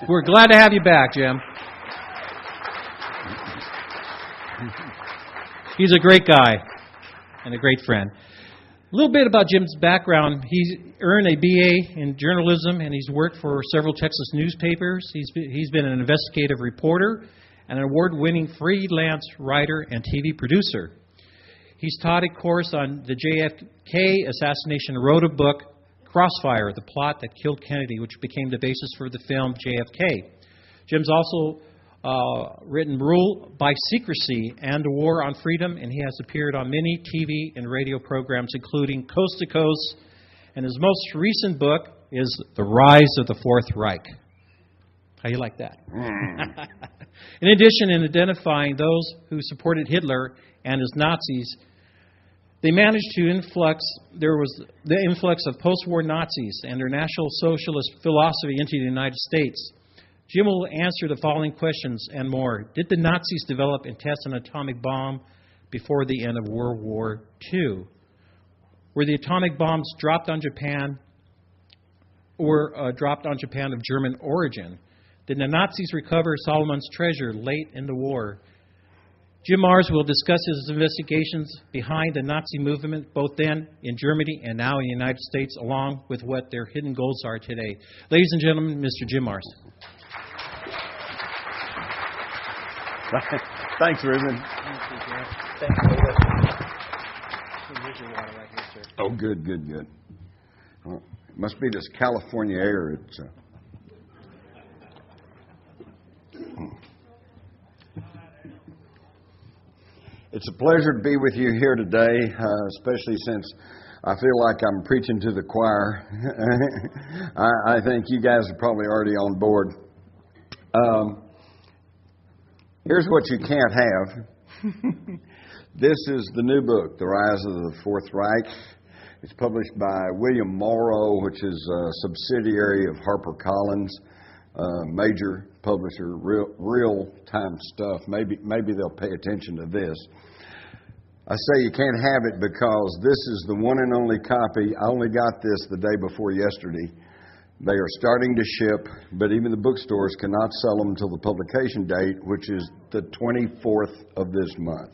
We're glad to have you back, Jim. He's a great guy and a great friend. A little bit about Jim's background. He's earned a BA in journalism, and he's worked for several Texas newspapers. He's been an investigative reporter and an award-winning freelance writer and TV producer. He's taught a course on the JFK assassination and wrote a book, Crossfire, the plot that killed Kennedy, which became the basis for the film JFK. Jim's also written Rule by Secrecy and The War on Freedom, and he has appeared on many TV and radio programs, including Coast to Coast, and his most recent book is The Rise of the Fourth Reich. How do you like that? In addition, in identifying those who supported Hitler and his Nazis, they managed to there was the influx of post-war Nazis and their National Socialist philosophy into the United States. Jim will answer the following questions and more. Did the Nazis develop and test an atomic bomb before the end of World War II? Were the atomic bombs dropped on Japan of German origin? Did the Nazis recover Solomon's treasure late in the war? Jim Marrs will discuss his investigations behind the Nazi movement, both then in Germany and now in the United States, along with what their hidden goals are today. Ladies and gentlemen, Mr. Jim Marrs. Thanks, Reuben. Thank you. Oh, good. Well, it must be this California air. It's a pleasure to be with you here today, especially since I feel like I'm preaching to the choir. I think you guys are probably already on board. Here's what you can't have. This is the new book, The Rise of the Fourth Reich. It's published by William Morrow, which is a subsidiary of HarperCollins, major publisher, real-time stuff. Maybe they'll pay attention to this. I say you can't have it because this is the one and only copy. I only got this the day before yesterday. They are starting to ship, but even the bookstores cannot sell them until the publication date, which is the 24th of this month.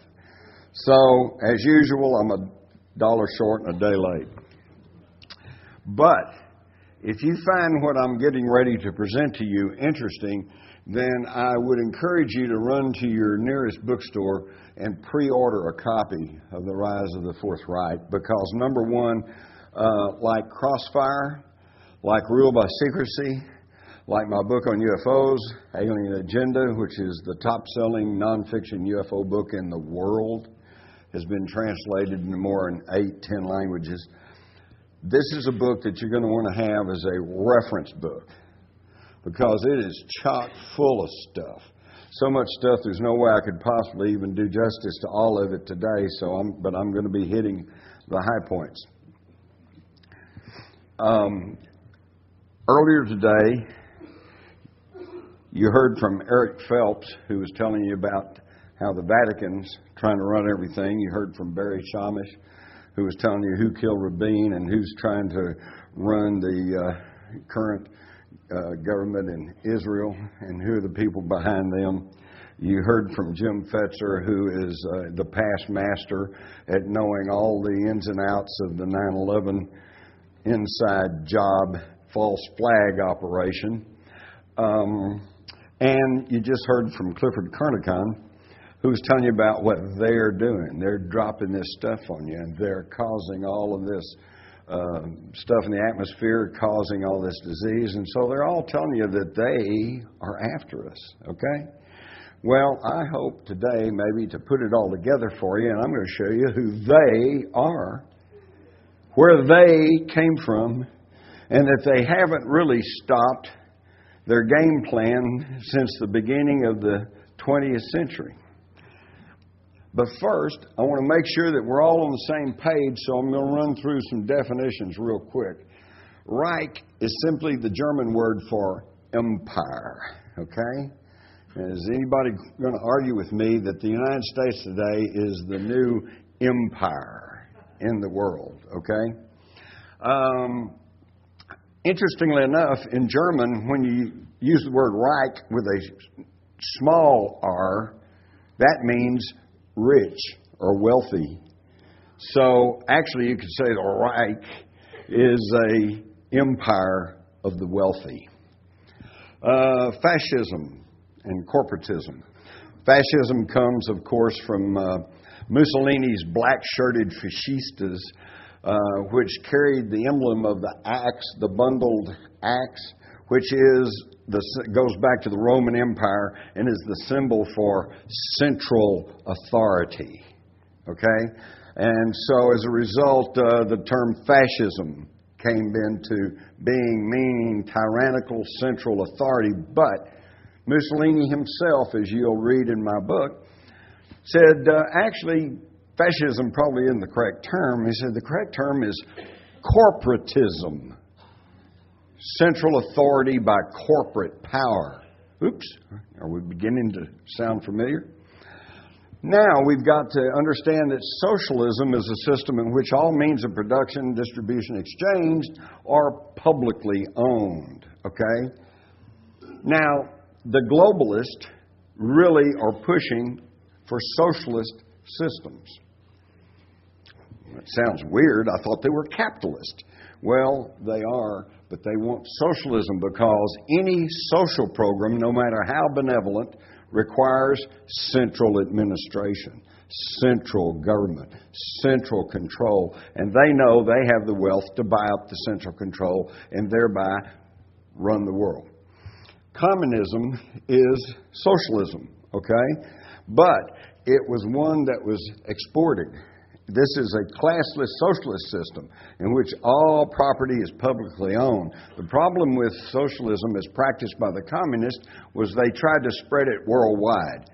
So, as usual, I'm $1 short and a day late. But if you find what I'm getting ready to present to you interesting, then I would encourage you to run to your nearest bookstore and pre-order a copy of The Rise of the Fourth Reich, because number one, like Crossfire, like Rule by Secrecy, like my book on UFOs, Alien Agenda, which is the top-selling nonfiction UFO book in the world, has been translated into more than 8-10 languages. This is a book that you're going to want to have as a reference book, because it is chock full of stuff. So much stuff, there's no way I could possibly even do justice to all of it today, but I'm going to be hitting the high points. Earlier today, you heard from Eric Phelps, who was telling you about how the Vatican's trying to run everything. You heard from Barry Shamish, who was telling you who killed Rabin and who's trying to run the current government in Israel and who are the people behind them. You heard from Jim Fetzer, who is the past master at knowing all the ins and outs of the 9/11 inside job false flag operation. And you just heard from Clifford Carnicon, who's telling you about what they're doing. They're dropping this stuff on you, and they're causing all of this stuff in the atmosphere, causing all this disease. And so they're all telling you that they are after us, okay? Well, I hope today maybe to put it all together for you, and I'm going to show you who they are, where they came from, and that they haven't really stopped their game plan since the beginning of the 20th century. But first, I want to make sure that we're all on the same page, so I'm going to run through some definitions real quick. Reich is simply the German word for empire, okay? Is anybody going to argue with me that the United States today is the new empire in the world, okay? Interestingly enough, in German, when you use the word Reich with a small r, that means rich or wealthy. So actually you could say the Reich is a empire of the wealthy. Fascism and corporatism. Fascism comes, of course, from Mussolini's black-shirted fascistas, which carried the emblem of the axe, the bundled axe, which goes back to the Roman Empire and is the symbol for central authority. Okay? And so as a result, the term fascism came into being, meaning tyrannical central authority. But Mussolini himself, as you'll read in my book, said actually fascism probably isn't the correct term. He said the correct term is corporatism. Central authority by corporate power. Oops, are we beginning to sound familiar? Now we've got to understand that socialism is a system in which all means of production, distribution, exchange are publicly owned. Okay? Now, the globalists really are pushing for socialist systems. It sounds weird. I thought they were capitalist. Well, they are, but they want socialism because any social program, no matter how benevolent, requires central administration, central government, central control. And they know they have the wealth to buy up the central control and thereby run the world. Communism is socialism, okay? But it was one that was exported. This is a classless socialist system in which all property is publicly owned. The problem with socialism as practiced by the communists was they tried to spread it worldwide.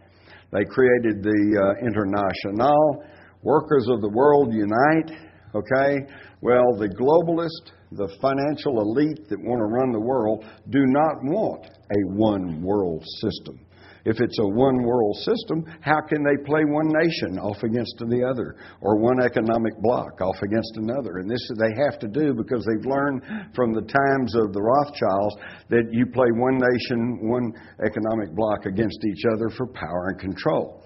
They created the International, Workers of the World Unite, okay? Well, the globalists, the financial elite that want to run the world do not want a one world system. If it's a one world system, how can they play one nation off against the other or one economic bloc off against another? And this they have to do because they've learned from the times of the Rothschilds that you play one nation, one economic bloc against each other for power and control.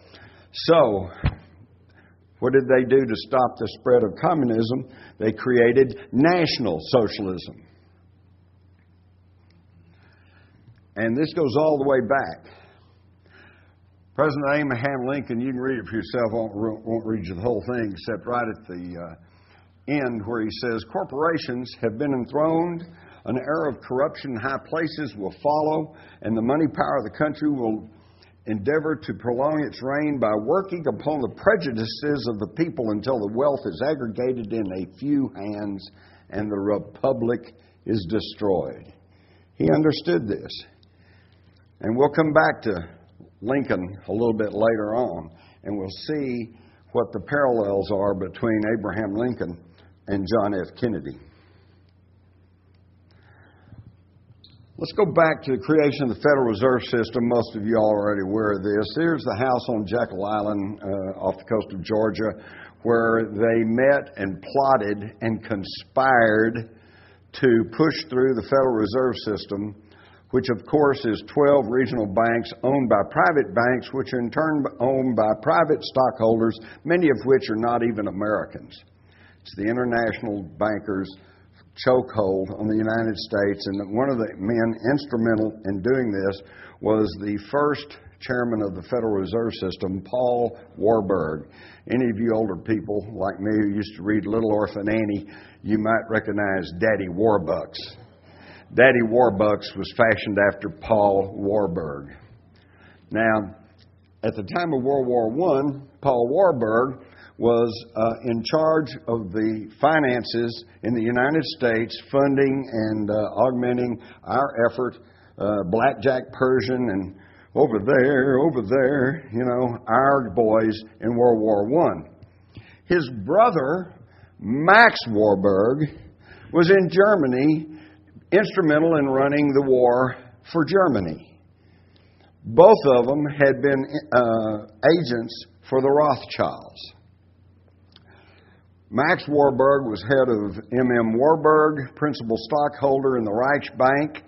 So, what did they do to stop the spread of communism? They created National Socialism. And this goes all the way back. President Abraham Lincoln, you can read it for yourself, won't read you the whole thing, except right at the end where he says, corporations have been enthroned, an era of corruption in high places will follow, and the money power of the country will endeavor to prolong its reign by working upon the prejudices of the people until the wealth is aggregated in a few hands and the republic is destroyed. He understood this. And we'll come back to Lincoln a little bit later on, and we'll see what the parallels are between Abraham Lincoln and John F. Kennedy. Let's go back to the creation of the Federal Reserve System. Most of you all are already aware of this. Here's the house on Jekyll Island off the coast of Georgia where they met and plotted and conspired to push through the Federal Reserve System, which of course is 12 regional banks owned by private banks, which are in turn owned by private stockholders, many of which are not even Americans. It's the international bankers' chokehold on the United States, and one of the men instrumental in doing this was the first chairman of the Federal Reserve System, Paul Warburg. Any of you older people like me who used to read Little Orphan Annie, you might recognize Daddy Warbucks. Daddy Warbucks was fashioned after Paul Warburg. Now, at the time of World War I, Paul Warburg was in charge of the finances in the United States, funding and augmenting our effort, Blackjack Pershing and over there, you know, our boys in World War I. His brother, Max Warburg, was in Germany, instrumental in running the war for Germany. Both of them had been agents for the Rothschilds. Max Warburg was head of M.M. Warburg, principal stockholder in the Reich Bank.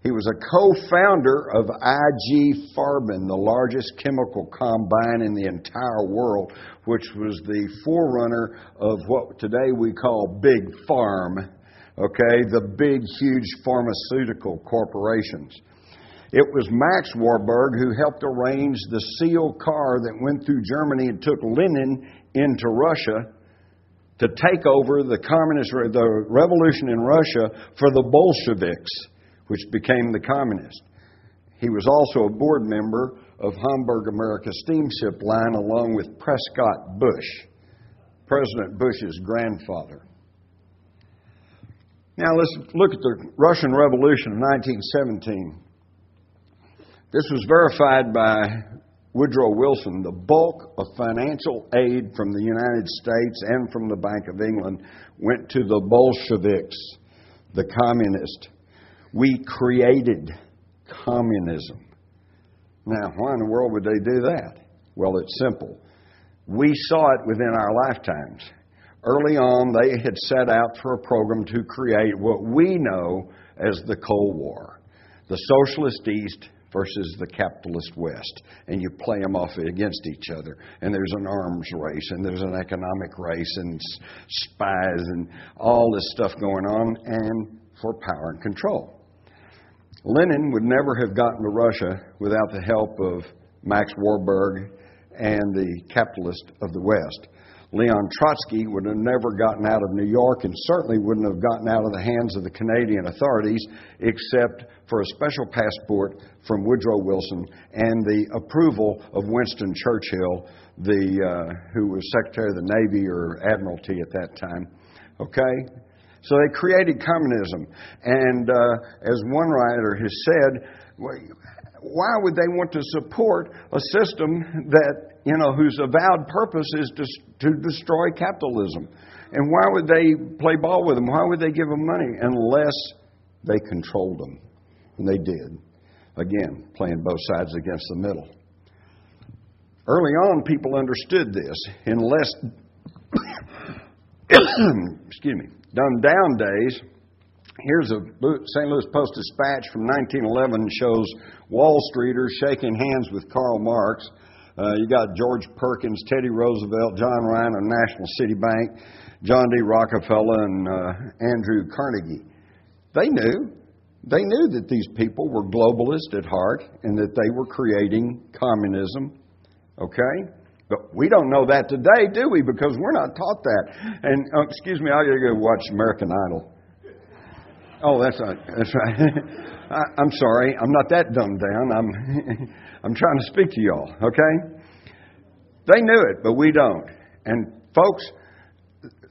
He was a co-founder of IG Farben, the largest chemical combine in the entire world, which was the forerunner of what today we call Big Farm, okay, the big, huge pharmaceutical corporations. It was Max Warburg who helped arrange the Seal car that went through Germany and took Lenin into Russia to take over the revolution in Russia for the Bolsheviks, which became the communists. He was also a board member of Hamburg America Steamship Line along with Prescott Bush, President Bush's grandfather. Now let's look at the Russian Revolution of 1917. This was verified by Woodrow Wilson. The bulk of financial aid from the United States and from the Bank of England went to the Bolsheviks, the communists. We created communism. Now, why in the world would they do that? Well, it's simple. We saw it within our lifetimes. Early on, they had set out for a program to create what we know as the Cold War. The socialist East versus the capitalist West. And you play them off against each other. And there's an arms race, and there's an economic race, and spies, and all this stuff going on, and for power and control. Lenin would never have gotten to Russia without the help of Max Warburg and the capitalists of the West. Leon Trotsky would have never gotten out of New York and certainly wouldn't have gotten out of the hands of the Canadian authorities except for a special passport from Woodrow Wilson and the approval of Winston Churchill, who was Secretary of the Navy or Admiralty at that time. Okay? So they created communism. And as one writer has said, why would they want to support a system that, whose avowed purpose is to destroy capitalism? And why would they play ball with them? Why would they give them money unless they controlled them? And they did. Again, playing both sides against the middle. Early on, people understood this. In less, dumbed down days, here's a St. Louis Post-Dispatch from 1911 shows Wall Streeters shaking hands with Karl Marx. You got George Perkins, Teddy Roosevelt, John Ryan of National City Bank, John D. Rockefeller, and Andrew Carnegie. They knew that these people were globalist at heart and that they were creating communism. Okay? But we don't know that today, do we? Because we're not taught that. And, excuse me, I got to go watch American Idol. Oh, that's right. I'm sorry. I'm not that dumbed down. I'm trying to speak to y'all, okay? They knew it, but we don't. And, folks,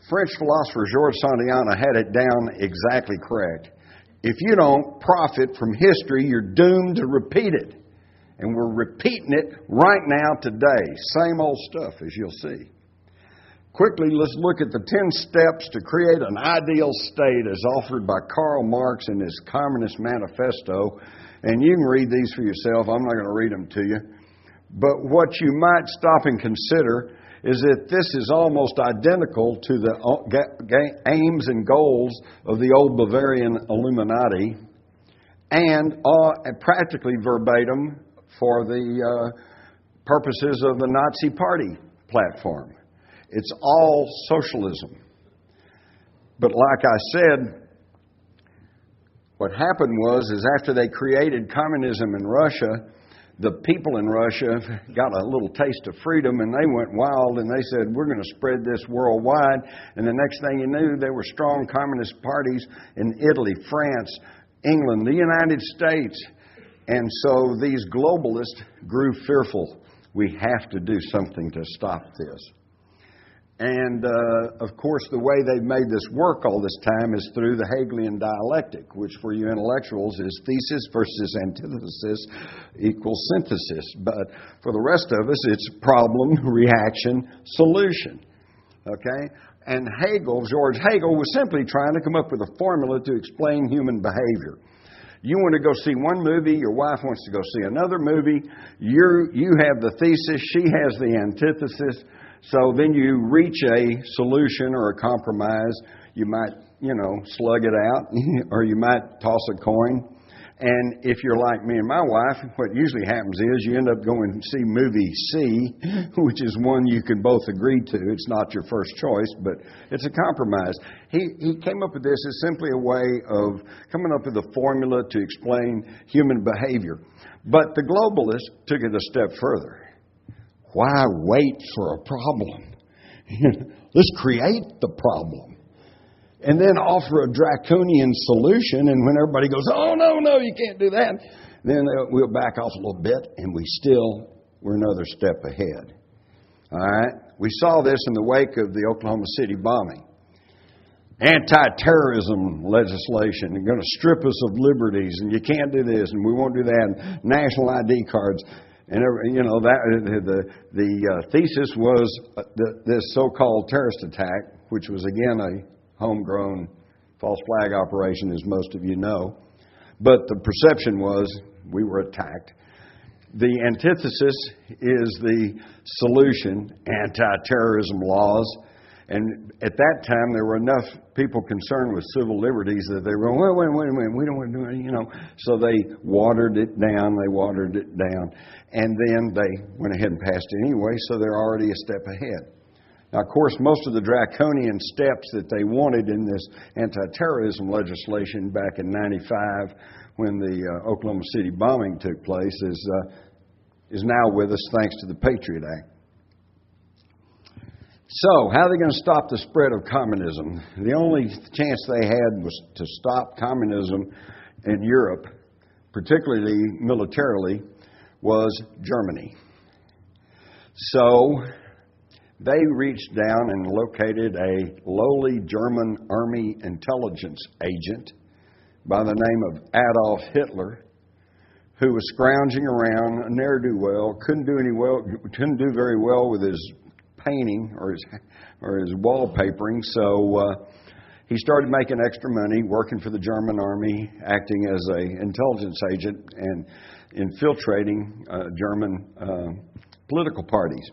French philosopher Georges Santayana had it down exactly correct. If you don't profit from history, you're doomed to repeat it. And we're repeating it right now today. Same old stuff, as you'll see. Quickly, let's look at the 10 steps to create an ideal state as offered by Karl Marx in his Communist Manifesto. And you can read these for yourself. I'm not going to read them to you. But what you might stop and consider is that this is almost identical to the aims and goals of the old Bavarian Illuminati and practically verbatim for the purposes of the Nazi Party platform. It's all socialism. But like I said, what happened is after they created communism in Russia, the people in Russia got a little taste of freedom and they went wild and they said, we're going to spread this worldwide. And the next thing you knew, there were strong communist parties in Italy, France, England, the United States. And so these globalists grew fearful. We have to do something to stop this. And, of course, the way they've made this work all this time is through the Hegelian dialectic, which for you intellectuals is thesis versus antithesis equals synthesis. But for the rest of us, it's problem, reaction, solution. Okay? And George Hegel, was simply trying to come up with a formula to explain human behavior. You want to go see one movie, your wife wants to go see another movie, you have the thesis, she has the antithesis. So then you reach a solution or a compromise. You might, slug it out, or you might toss a coin. And if you're like me and my wife, what usually happens is you end up going and see movie C, which is one you can both agree to. It's not your first choice, but it's a compromise. He came up with this as simply a way of coming up with a formula to explain human behavior. But the globalists took it a step further. Why wait for a problem? Let's create the problem. And then offer a draconian solution, and when everybody goes, oh, no, you can't do that, then we'll back off a little bit, and we're another step ahead. All right? We saw this in the wake of the Oklahoma City bombing. Anti-terrorism legislation, they're going to strip us of liberties, and you can't do this, and we won't do that, national ID cards. And the thesis was this so-called terrorist attack, which was, again, a homegrown false flag operation, as most of you know. But the perception was we were attacked. The antithesis is the solution, anti-terrorism laws. And at that time, there were enough people concerned with civil liberties that they were going, wait a minute, we don't want to do it, So they watered it down, and then they went ahead and passed it anyway, so they're already a step ahead. Now, of course, most of the draconian steps that they wanted in this anti-terrorism legislation back in '95, when the Oklahoma City bombing took place, is now with us thanks to the Patriot Act. So, how are they going to stop the spread of communism? The only chance they had was to stop communism in Europe, particularly militarily, was Germany. So, they reached down and located a lowly German army intelligence agent by the name of Adolf Hitler, who was scrounging around, a ne'er-do-well, couldn't do very well with his painting or his wallpapering. So he started making extra money, working for the German army, acting as an intelligence agent and infiltrating German political parties.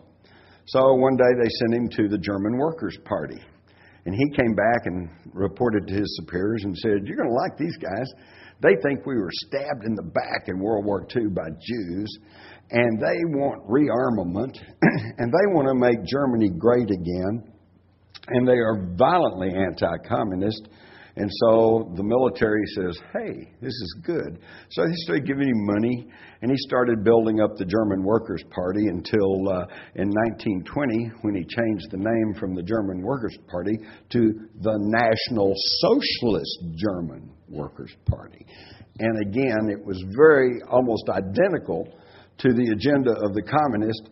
So one day they sent him to the German Workers' Party. And he came back and reported to his superiors and said, you're going to like these guys. They think we were stabbed in the back in World War II by Jews, and they want rearmament, and they want to make Germany great again, and they are violently anti-communist. And so the military says, hey, this is good. So he started giving him money, and he started building up the German Workers' Party until in 1920, when he changed the name from the German Workers' Party to the National Socialist German Workers' Party. And again, it was almost identical to the agenda of the communist,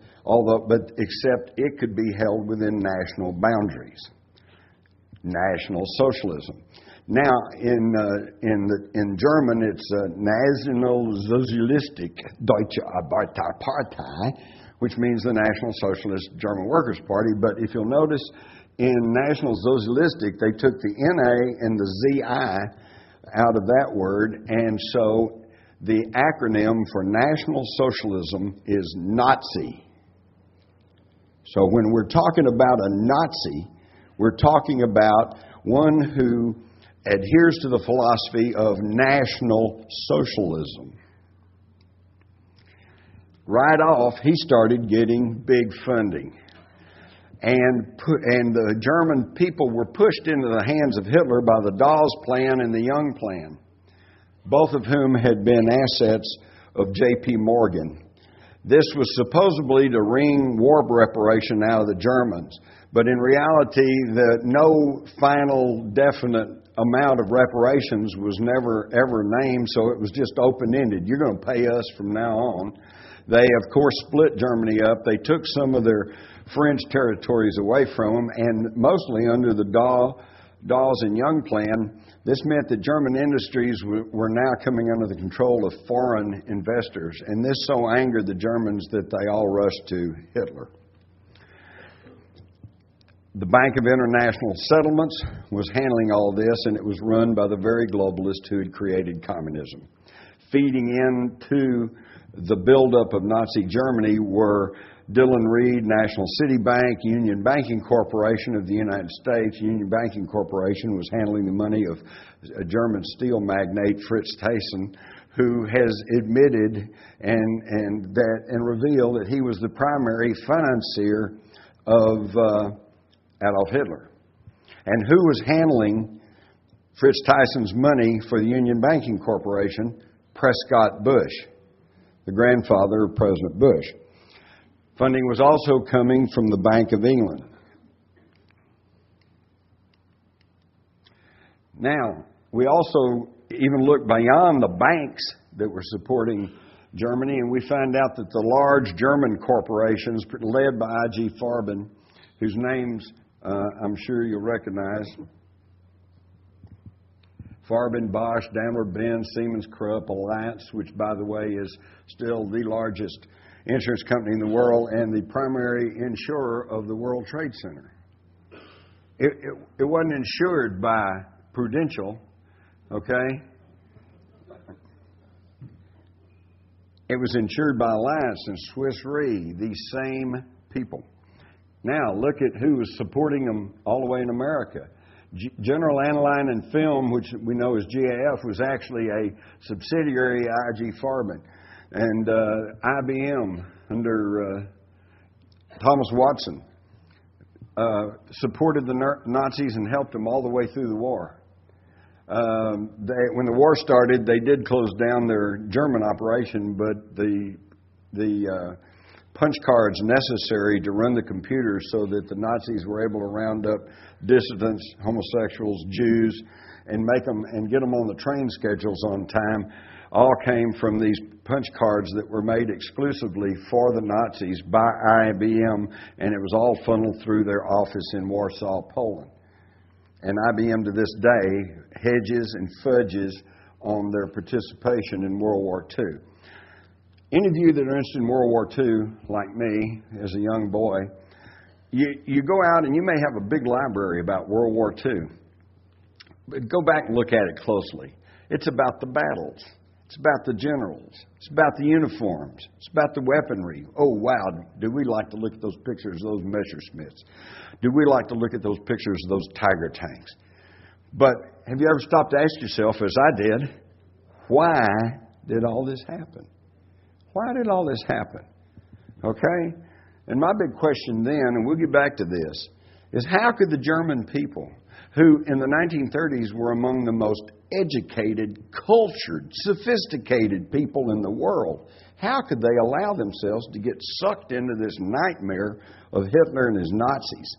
but except it could be held within national boundaries. National socialism. Now, in German, it's National Sozialistische Deutsche Arbeiterpartei, which means the National Socialist German Workers' Party. But if you'll notice, in National Sozialistic, they took the NA and the ZI out of that word, and so the acronym for National Socialism is Nazi. So when we're talking about a Nazi, we're talking about one who adheres to the philosophy of National Socialism. Right off, he started getting big funding. And the German people were pushed into the hands of Hitler by the Dawes Plan and the Young Plan, both of whom had been assets of J.P. Morgan. This was supposedly to wring war reparation out of the Germans, but in reality, no final definite amount of reparations was never ever named, so it was just open-ended. You're going to pay us from now on. They, of course, split Germany up. They took some of their French territories away from them, and mostly under the Dawes and Young Plan, this meant that German industries were now coming under the control of foreign investors, and this so angered the Germans that they all rushed to Hitler. The Bank of International Settlements was handling all this, and it was run by the very globalists who had created communism. Feeding into the buildup of Nazi Germany were Dillon Reed, National City Bank, Union Banking Corporation of the United States. Union Banking Corporation was handling the money of a German steel magnate, Fritz Thyssen, who has admitted and revealed that he was the primary financier of Adolf Hitler. And who was handling Fritz Tyson's money for the Union Banking Corporation? Prescott Bush, the grandfather of President Bush. Funding was also coming from the Bank of England. Now, we also even look beyond the banks that were supporting Germany, and we find out that the large German corporations led by I.G. Farben, whose names I'm sure you'll recognize, Farben, Bosch, Daimler-Benz, Siemens, Krupp, Alliance, which, by the way, is still the largest insurance company in the world and the primary insurer of the World Trade Center. It wasn't insured by Prudential, okay? It was insured by Alliance and Swiss Re, these same people. Now, look at who was supporting them all the way in America. General Aniline and Film, which we know as GAF, was actually a subsidiary of I.G. Farben. And IBM, under Thomas Watson, supported the Nazis and helped them all the way through the war. When the war started, they did close down their German operation, but the punch cards necessary to run the computers so that the Nazis were able to round up dissidents, homosexuals, Jews, and make them and get them on the train schedules on time, all came from these punch cards that were made exclusively for the Nazis by IBM, and it was all funneled through their office in Warsaw, Poland. And IBM to this day hedges and fudges on their participation in World War II. Any of you that are interested in World War II, like me, as a young boy, you go out and you may have a big library about World War II. But go back and look at it closely. It's about the battles. It's about the generals. It's about the uniforms. It's about the weaponry. Oh, wow, do we like to look at those pictures of those Messerschmitts? Do we like to look at those pictures of those Tiger tanks? But have you ever stopped to ask yourself, as I did, why did all this happen? Why did all this happen? Okay? And my big question then, and we'll get back to this, is how could the German people, who in the 1930s were among the most educated, cultured, sophisticated people in the world, how could they allow themselves to get sucked into this nightmare of Hitler and his Nazis?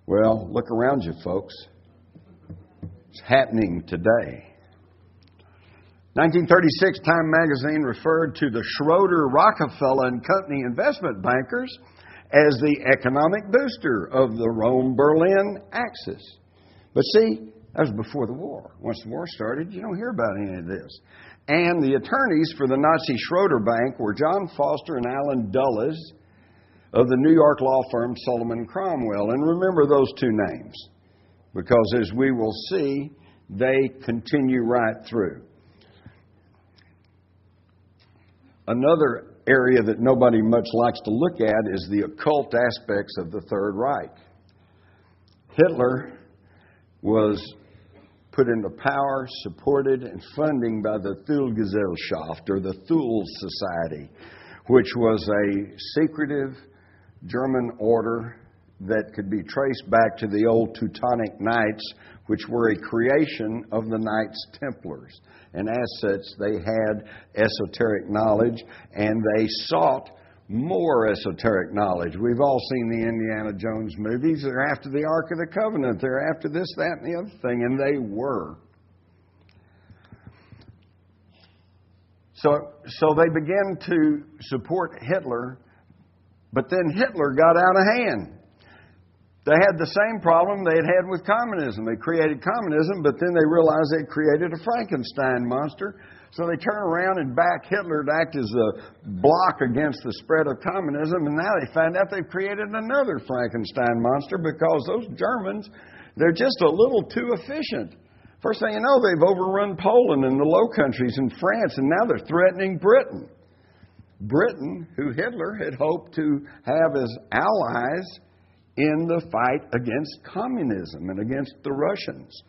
Well, look around you, folks. It's happening today. 1936, Time magazine referred to the Schroeder, Rockefeller and Company investment bankers as the economic booster of the Rome-Berlin axis. But see, that was before the war. Once the war started, you don't hear about any of this. And the attorneys for the Nazi Schroeder Bank were John Foster and Alan Dulles of the New York law firm Sullivan & Cromwell. And remember those two names, because as we will see, they continue right through. Another area that nobody much likes to look at is the occult aspects of the Third Reich. Hitler was put into power, supported, and funding by the Thule-Gesellschaft, or the Thule Society, which was a secretive German order that could be traced back to the old Teutonic Knights, which were a creation of the Knights Templars. And as such, they had esoteric knowledge, and they sought more esoteric knowledge. We've all seen the Indiana Jones movies. They're after the Ark of the Covenant. They're after this, that, and the other thing, and they were. So they began to support Hitler, but then Hitler got out of hand. They had the same problem they had with communism. They created communism, but then they realized they created a Frankenstein monster. So they turn around and back Hitler to act as a block against the spread of communism. And now they find out they've created another Frankenstein monster, because those Germans, they're just a little too efficient. First thing you know, they've overrun Poland and the Low Countries and France, and now they're threatening Britain. Britain, who Hitler had hoped to have as allies in the fight against communism and against the Russians.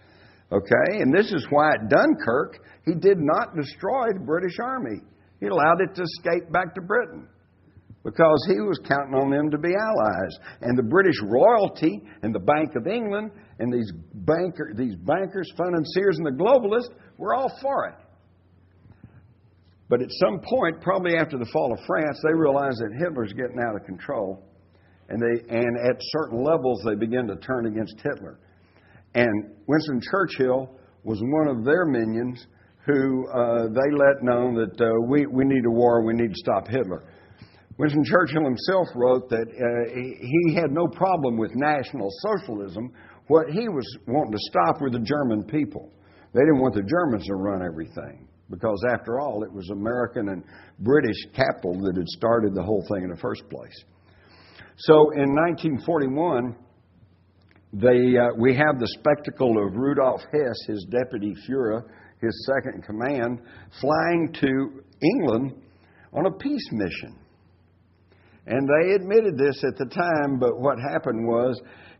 Okay? And this is why at Dunkirk, he did not destroy the British Army. He allowed it to escape back to Britain because he was counting on them to be allies. And the British royalty and the Bank of England and these bankers, financiers, and the globalists were all for it. But at some point, probably after the fall of France, they realized that Hitler's getting out of control. And at certain levels, they began to turn against Hitler. And Winston Churchill was one of their minions who they let known that we need a war, we need to stop Hitler. Winston Churchill himself wrote that he had no problem with National Socialism. What he was wanting to stop were the German people. They didn't want the Germans to run everything because, after all, it was American and British capital that had started the whole thing in the first place. So in 1941, we have the spectacle of Rudolf Hess, his deputy Führer, his second in command, flying to England on a peace mission. And they admitted this at the time, but what happened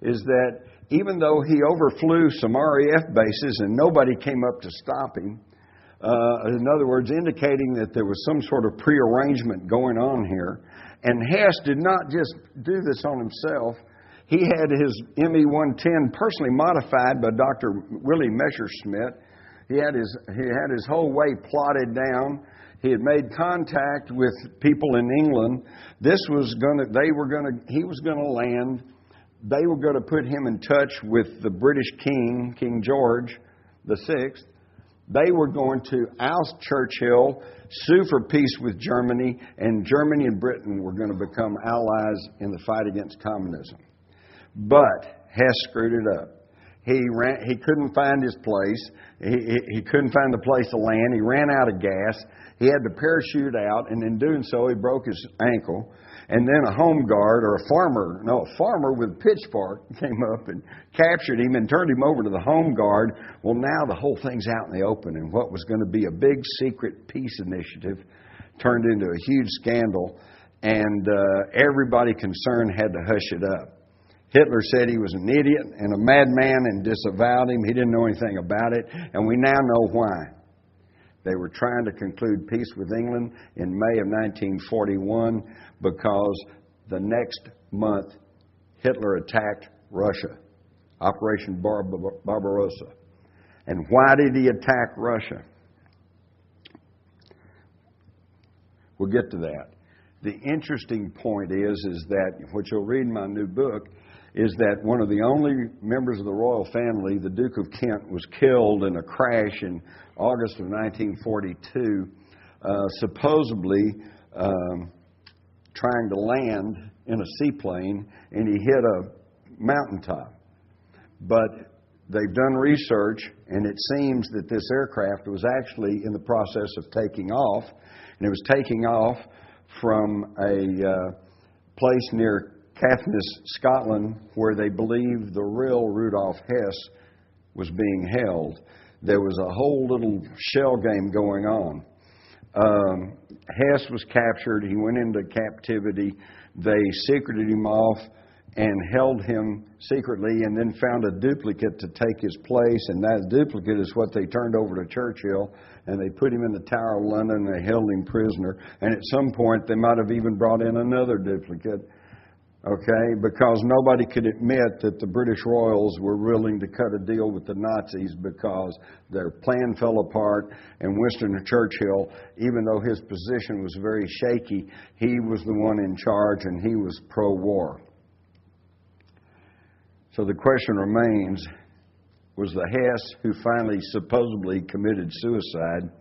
is that even though he overflew some RAF bases and nobody came up to stop him, in other words, indicating that there was some sort of prearrangement going on here, and Hess did not just do this on himself. He had his ME-110 personally modified by Dr. Willie Messerschmitt. He had his whole way plotted down. He had made contact with people in England. He was going to land. They were going to put him in touch with the British King, King George VI. They were going to oust Churchill, sue for peace with Germany, and Germany and Britain were going to become allies in the fight against communism. But Hess screwed it up. He couldn't find his place. He couldn't find the place to land. He ran out of gas. He had to parachute out, and in doing so, he broke his ankle. And then a home guard, or a farmer with a pitchfork came up and captured him and turned him over to the home guard. Well, now the whole thing's out in the open, and what was going to be a big secret peace initiative turned into a huge scandal, and everybody concerned had to hush it up. Hitler said he was an idiot and a madman and disavowed him. He didn't know anything about it, and we now know why. They were trying to conclude peace with England in May of 1941 because the next month Hitler attacked Russia, Operation Barbarossa. And why did he attack Russia? We'll get to that. The interesting point is that, what you'll read in my new book, is that one of the only members of the royal family, the Duke of Kent, was killed in a crash in August of 1942, supposedly trying to land in a seaplane, and he hit a mountaintop. But they've done research, and it seems that this aircraft was actually in the process of taking off, and it was taking off from a place near Caithness, Scotland, where they believe the real Rudolf Hess was being held. There was a whole little shell game going on. Hess was captured. He went into captivity. They secreted him off and held him secretly, and then found a duplicate to take his place, and that duplicate is what they turned over to Churchill, and they put him in the Tower of London, and they held him prisoner, and at some point they might have even brought in another duplicate. Okay, because nobody could admit that the British royals were willing to cut a deal with the Nazis because their plan fell apart, and Winston Churchill, even though his position was very shaky, he was the one in charge and he was pro-war. So the question remains, was the Hess who finally supposedly committed suicide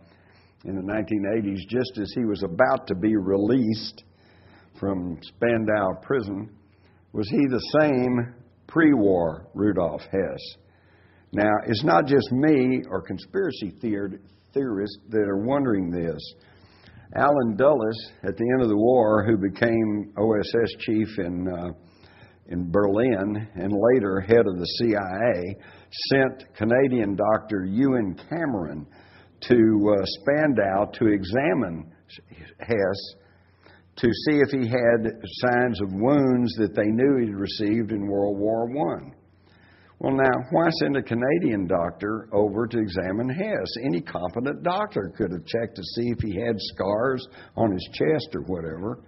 in the 1980s, just as he was about to be released from Spandau prison, was he the same pre-war Rudolf Hess? Now, it's not just me or conspiracy theorists that are wondering this. Allen Dulles, at the end of the war, who became OSS chief in Berlin and later head of the CIA, sent Canadian Dr. Ewan Cameron to Spandau to examine Hess to see if he had signs of wounds that they knew he'd received in World War I. Well, now, why send a Canadian doctor over to examine Hess? Any competent doctor could have checked to see if he had scars on his chest or whatever.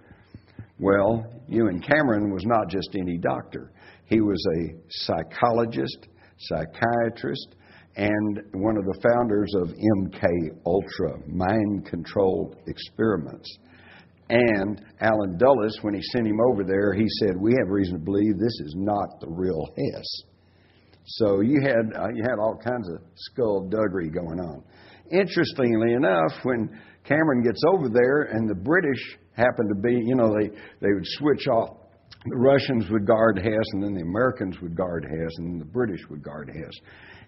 Well, Ewan Cameron was not just any doctor. He was a psychologist, psychiatrist, and one of the founders of MK Ultra, mind-controlled experiments. And Alan Dulles, when he sent him over there, he said, "We have reason to believe this is not the real Hess." So you had all kinds of skullduggery going on. Interestingly enough, when Cameron gets over there and the British happen to be, they would switch off. The Russians would guard Hess, and then the Americans would guard Hess, and then the British would guard Hess.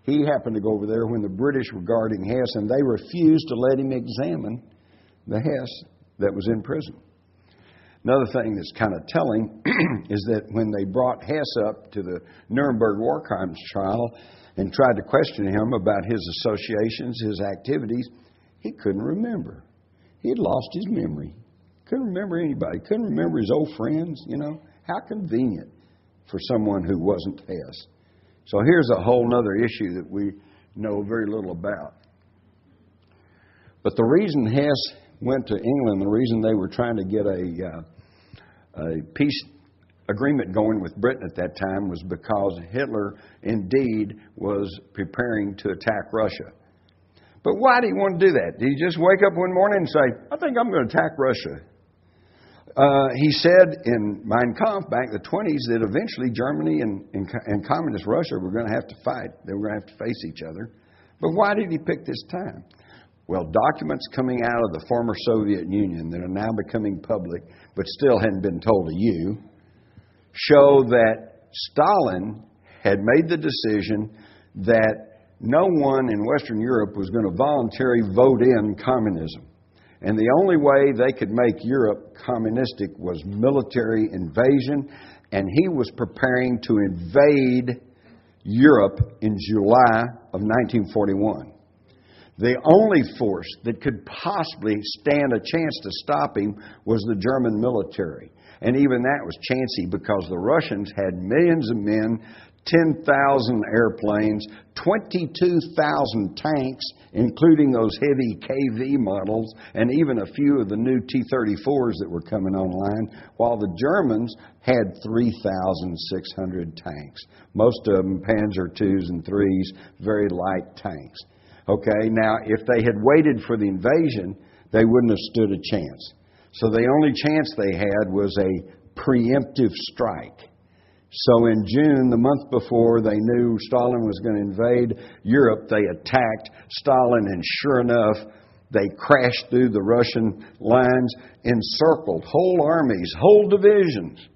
He happened to go over there when the British were guarding Hess, and they refused to let him examine the Hess that was in prison. Another thing that's kind of telling is that when they brought Hess up to the Nuremberg War Crimes trial and tried to question him about his associations, his activities, he couldn't remember. He had lost his memory. Couldn't remember anybody. Couldn't remember his old friends, How convenient for someone who wasn't Hess. So here's a whole other issue that we know very little about. But the reason Hess went to England, the reason they were trying to get a peace agreement going with Britain at that time was because Hitler indeed was preparing to attack Russia. But why did he want to do that? Did he just wake up one morning and say, "I think I'm going to attack Russia"? He said in Mein Kampf back in the 20s that eventually Germany and communist Russia were going to have to fight. They were going to have to face each other. But why did he pick this time? Well, documents coming out of the former Soviet Union that are now becoming public, but still hadn't been told to you, show that Stalin had made the decision that no one in Western Europe was going to voluntarily vote in communism. And the only way they could make Europe communistic was military invasion, and he was preparing to invade Europe in July of 1941. The only force that could possibly stand a chance to stop him was the German military. And even that was chancy because the Russians had millions of men, 10,000 airplanes, 22,000 tanks, including those heavy KV models, and even a few of the new T-34s that were coming online, while the Germans had 3,600 tanks. Most of them Panzer IIs and IIIs, very light tanks. Okay, now if they had waited for the invasion, they wouldn't have stood a chance. So the only chance they had was a preemptive strike. So in June, the month before they knew Stalin was going to invade Europe, they attacked Stalin, and sure enough, they crashed through the Russian lines, encircled whole armies, whole divisions.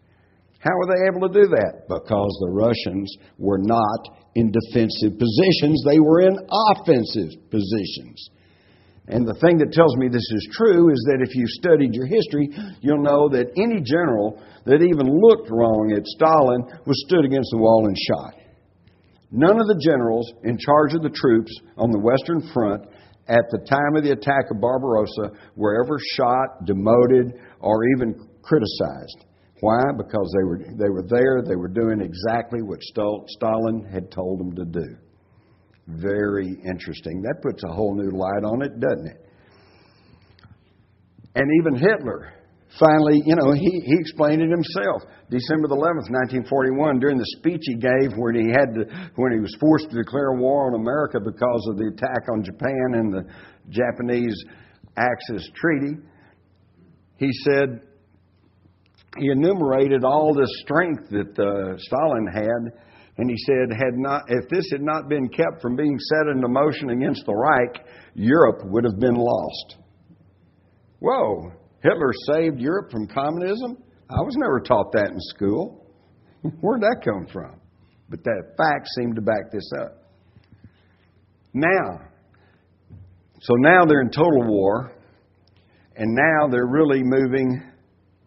How were they able to do that? Because the Russians were not in defensive positions. They were in offensive positions. And the thing that tells me this is true is that if you've studied your history, you'll know that any general that even looked wrong at Stalin was stood against the wall and shot. None of the generals in charge of the troops on the Western Front at the time of the attack of Barbarossa were ever shot, demoted, or even criticized. Why? Because they were there, they were doing exactly what Stalin had told them to do. Very interesting. That puts a whole new light on it, doesn't it? And even Hitler, finally, he explained it himself. December the 11th, 1941, during the speech he gave when he was forced to declare war on America because of the attack on Japan and the Japanese Axis Treaty, he said, he enumerated all the strength that Stalin had, and he said, if this had not been kept from being set into motion against the Reich, Europe would have been lost. Whoa, Hitler saved Europe from communism? I was never taught that in school. Where'd that come from? But that fact seemed to back this up. Now they're in total war, and now they're really moving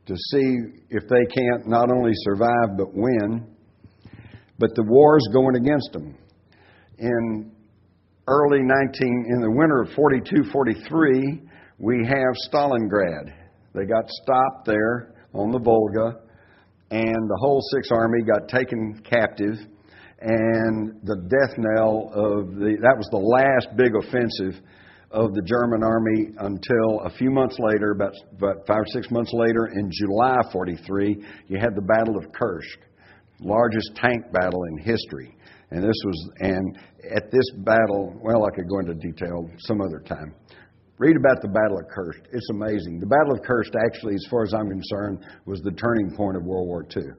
to see if they can't not only survive but win. But the war is going against them. In the winter of 42-43, we have Stalingrad. They got stopped there on the Volga, and the whole Sixth Army got taken captive, and the death knell of that was the last big offensive of the German army until a few months later, about 5 or 6 months later, in July 43, you had the Battle of Kursk, largest tank battle in history. And at this battle, well, I could go into detail some other time. Read about the Battle of Kursk. It's amazing. The Battle of Kursk, actually, as far as I'm concerned, was the turning point of World War II.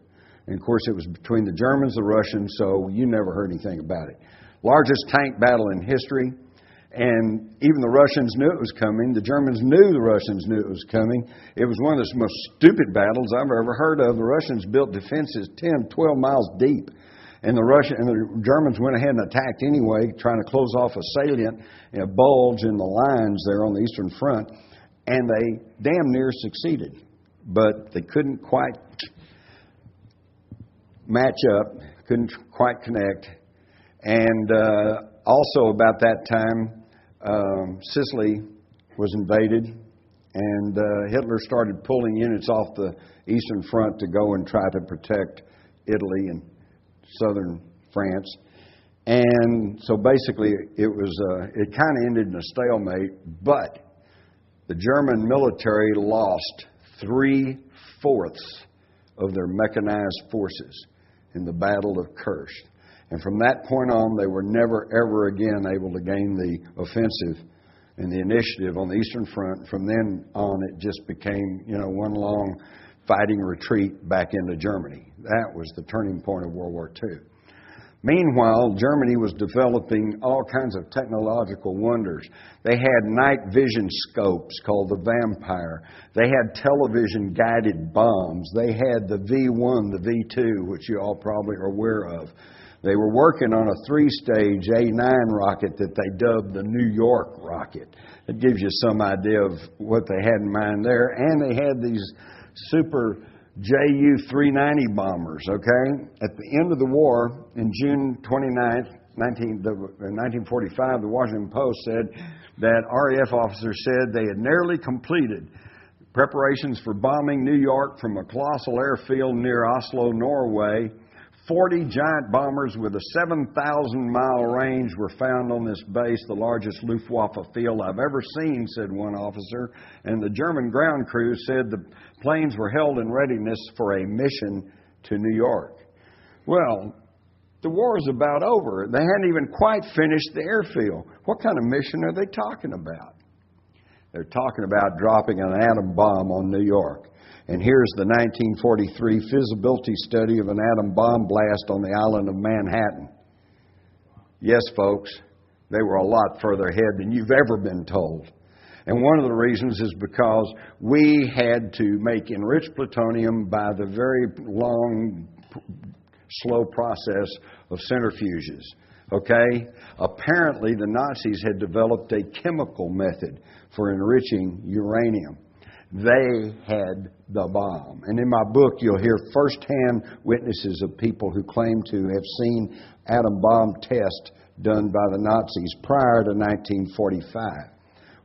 And, of course, it was between the Germans and the Russians, so you never heard anything about it. Largest tank battle in history. And even the Russians knew it was coming. The Germans knew the Russians knew it was coming. It was one of the most stupid battles I've ever heard of. The Russians built defenses 10, 12 miles deep. And the Germans went ahead and attacked anyway, trying to close off a salient, a bulge in the lines there on the Eastern Front. And they damn near succeeded. But they couldn't quite match up, couldn't quite connect. And also about that time, Sicily was invaded, and Hitler started pulling units off the Eastern Front to go and try to protect Italy and southern France. And so basically it kind of ended in a stalemate, but the German military lost 3/4 of their mechanized forces in the Battle of Kursk. And from that point on, they were never, ever again able to gain the offensive and the initiative on the Eastern Front. From then on, it just became, one long fighting retreat back into Germany. That was the turning point of World War II. Meanwhile, Germany was developing all kinds of technological wonders. They had night vision scopes called the Vampire. They had television-guided bombs. They had the V1, the V2, which you all probably are aware of. They were working on a 3-stage A9 rocket that they dubbed the New York rocket. It gives you some idea of what they had in mind there. And they had these super Ju-390 bombers, okay? At the end of the war, in June 29th, 1945, the Washington Post said that RAF officers said they had nearly completed preparations for bombing New York from a colossal airfield near Oslo, Norway. 40 giant bombers with a 7,000-mile range were found on this base, the largest Luftwaffe field I've ever seen, said one officer. And the German ground crew said the planes were held in readiness for a mission to New York. Well, the war is about over. They hadn't even quite finished the airfield. What kind of mission are they talking about? They're talking about dropping an atom bomb on New York. And here's the 1943 feasibility study of an atom bomb blast on the island of Manhattan. Yes, folks, they were a lot further ahead than you've ever been told. And one of the reasons is because we had to make enriched plutonium by the very long, slow process of centrifuges. Okay? Apparently, the Nazis had developed a chemical method for enriching uranium. They had the bomb. And in my book, you'll hear firsthand witnesses of people who claim to have seen atom bomb tests done by the Nazis prior to 1945.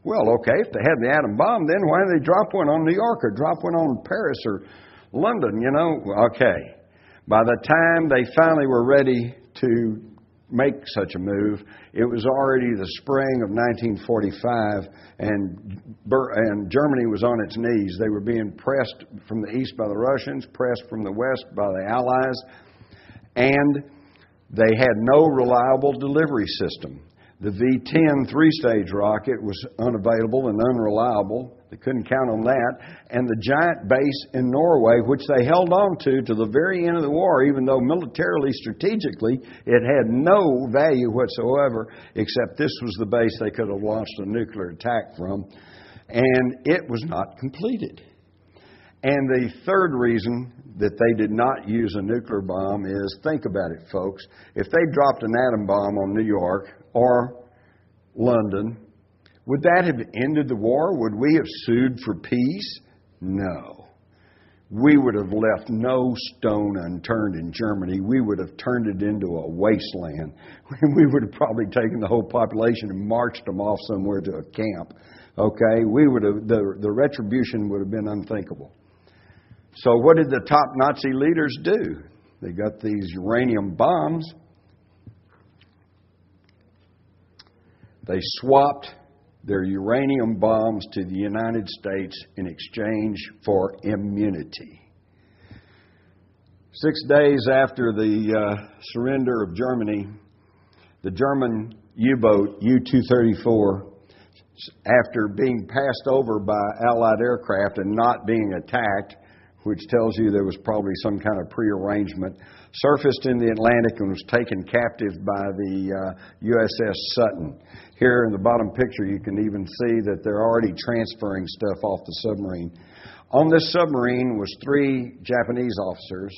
Well, okay, if they had the atom bomb, then why didn't they drop one on New York or drop one on Paris or London, Okay. By the time they finally were ready to make such a move, it was already the spring of 1945, and Germany was on its knees. They were being pressed from the east by the Russians, pressed from the west by the Allies, and they had no reliable delivery system. The V-10 3-stage rocket was unavailable and unreliable. They couldn't count on that. And the giant base in Norway, which they held on to the very end of the war, even though militarily, strategically, it had no value whatsoever, except this was the base they could have launched a nuclear attack from. And it was not completed. And the third reason that they did not use a nuclear bomb is, think about it, folks. If they dropped an atom bomb on New York or London, would that have ended the war? Would we have sued for peace? No. We would have left no stone unturned in Germany. We would have turned it into a wasteland. We would have probably taken the whole population and marched them off somewhere to a camp. Okay? We would have, the retribution would have been unthinkable. So what did the top Nazi leaders do? They got these uranium bombs, They swapped their uranium bombs to the United States in exchange for immunity. 6 days after the surrender of Germany, the German U-boat U-234, after being passed over by Allied aircraft and not being attacked, which tells you there was probably some kind of prearrangement, surfaced in the Atlantic and was taken captive by the USS Sutton. Here in the bottom picture, you can even see that they're already transferring stuff off the submarine. On this submarine was 3 Japanese officers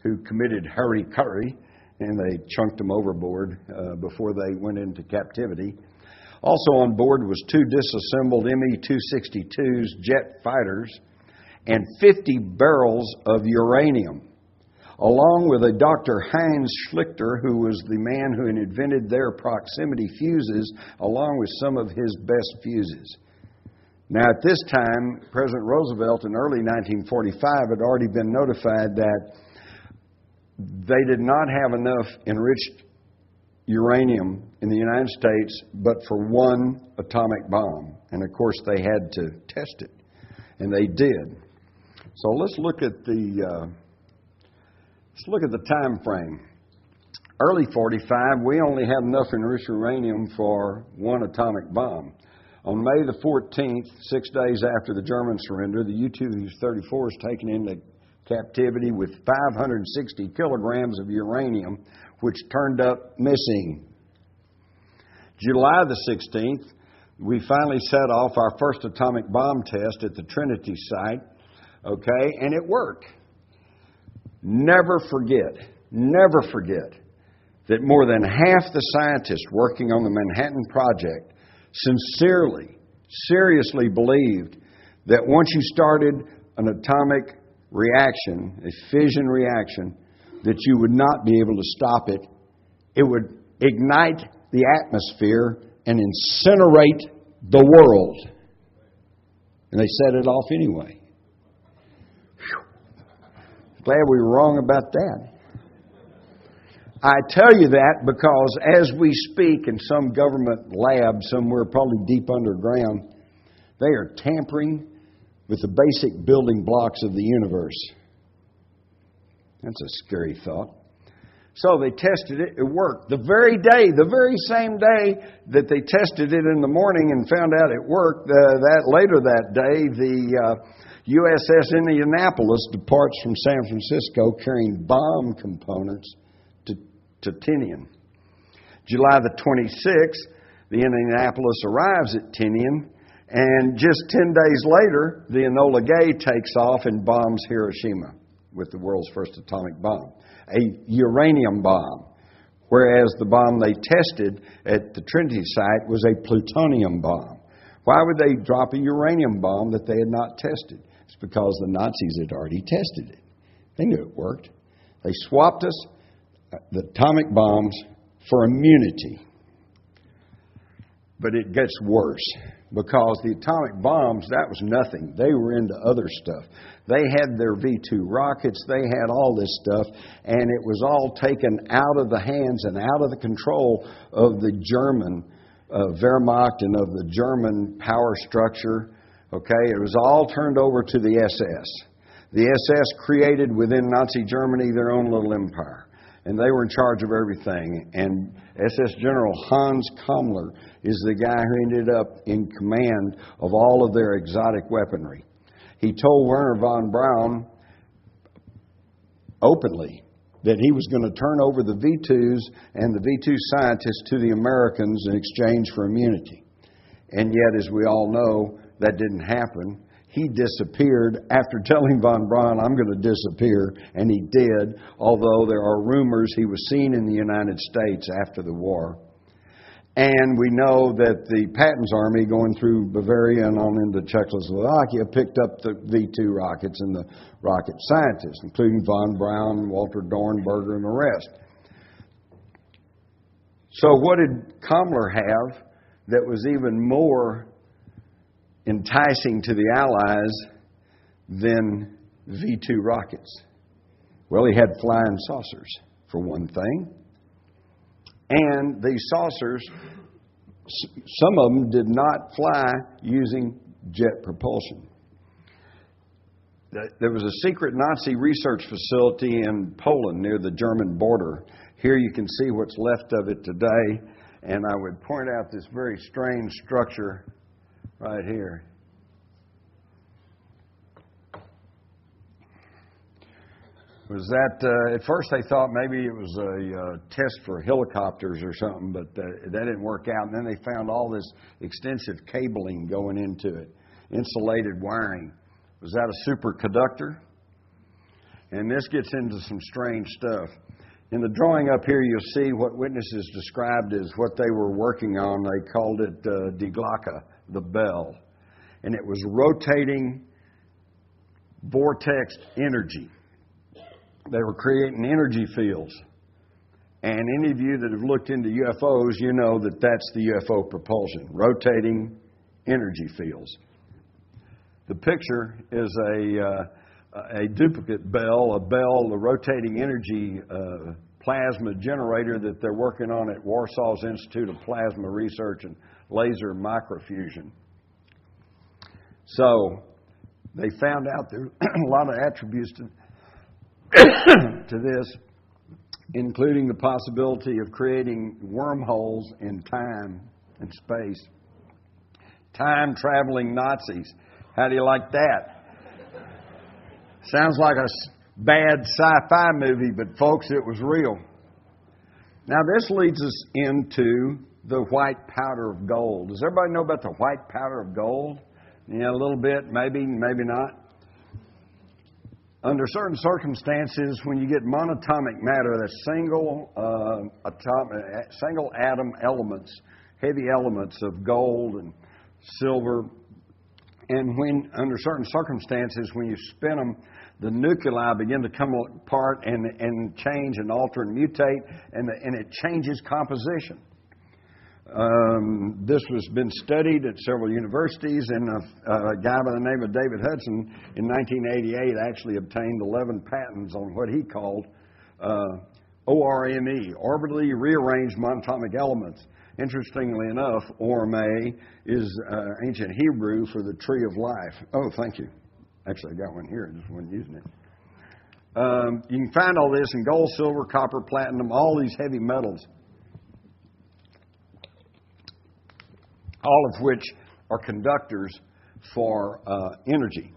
who committed harikari, and they chunked them overboard before they went into captivity. Also on board was 2 disassembled Me-262s jet fighters and 50 barrels of uranium, along with a Dr. Heinz Schlichter, who was the man who invented their proximity fuses, along with some of his best fuses. Now, at this time, President Roosevelt in early 1945 had already been notified that they did not have enough enriched uranium in the United States but for 1 atomic bomb. And of course, they had to test it. And they did. So let's look at the time frame. Early 45, we only had enough enriched uranium for 1 atomic bomb. On May the 14th, 6 days after the German surrender, the U-234 was taken into captivity with 560 kilograms of uranium, which turned up missing. July the 16th, we finally set off our first atomic bomb test at the Trinity site, okay, and it worked. Never forget that more than half the scientists working on the Manhattan Project seriously believed that once you started an atomic reaction, a fission reaction, that you would not be able to stop it. It would ignite the atmosphere and incinerate the world. And they set it off anyway. Whew. Glad we were wrong about that. I tell you that because as we speak in some government lab somewhere, probably deep underground, they are tampering with the basic building blocks of the universe. That's a scary thought. So they tested it. It worked. The very same day that they tested it in the morning and found out it worked, later that day, the USS Indianapolis departs from San Francisco carrying bomb components to Tinian. July the 26th, the Indianapolis arrives at Tinian, and just 10 days later, the Enola Gay takes off and bombs Hiroshima with the world's first atomic bomb, a uranium bomb, whereas the bomb they tested at the Trinity site was a plutonium bomb. Why would they drop a uranium bomb that they had not tested? It's because the Nazis had already tested it. They knew it worked. They swapped us, the atomic bombs, for immunity. But it gets worse, because the atomic bombs, that was nothing. They were into other stuff. They had their V-2 rockets. They had all this stuff, and it was all taken out of the hands and out of the control of the German Wehrmacht and of the German power structure. Okay, it was all turned over to the SS. The SS created within Nazi Germany their own little empire. And they were in charge of everything. And SS General Hans Kammler is the guy who ended up in command of all of their exotic weaponry. He told Werner von Braun openly that he was going to turn over the V-2s and the V-2 scientists to the Americans in exchange for immunity. And yet, as we all know, that didn't happen. He disappeared after telling von Braun, I'm going to disappear, and he did, although there are rumors he was seen in the United States after the war. And we know that the Patton's army going through Bavaria and on into Czechoslovakia picked up the V-2 rockets and the rocket scientists, including von Braun, Walter Dornberger, and the rest. So what did Kammler have that was even more enticing to the Allies than V-2 rockets? Well, he had flying saucers, for one thing. And these saucers some of them did not fly using jet propulsion. There was a secret Nazi research facility in Poland near the German border. Here you can see what's left of it today. And I would point out this very strange structure right here. Was that, at first they thought maybe it was a test for helicopters or something, but that didn't work out. And then they found all this extensive cabling going into it, insulated wiring. Was that a superconductor? And this gets into some strange stuff. In the drawing up here, you'll see what witnesses described as what they were working on. They called it Die Glocke, the bell. And it was rotating vortex energy. They were creating energy fields. And any of you that have looked into UFOs, you know that that's the UFO propulsion, rotating energy fields. The picture is a duplicate bell, the rotating energy plasma generator that they're working on at Warsaw's Institute of Plasma Research and Laser Microfusion. So they found out there are a lot of attributes to this, including the possibility of creating wormholes in time and space. Time-traveling Nazis. How do you like that? Sounds like a bad sci-fi movie, but folks, it was real. Now this leads us into the white powder of gold. Does everybody know about the white powder of gold? Yeah, a little bit, maybe not. Under certain circumstances, when you get monatomic matter, that's single atom elements, heavy elements of gold and silver, and when under certain circumstances, when you spin them, the nuclei begin to come apart and change and alter and mutate, and it changes composition. This has been studied at several universities, and a guy by the name of David Hudson in 1988 actually obtained 11 patents on what he called ORME, orbitally rearranged monatomic elements. Interestingly enough, ORME is ancient Hebrew for the tree of life. Oh, thank you. Actually, I got one here. I just wasn't using it. You can find all this in gold, silver, copper, platinum, all these heavy metals, all of which are conductors for energy.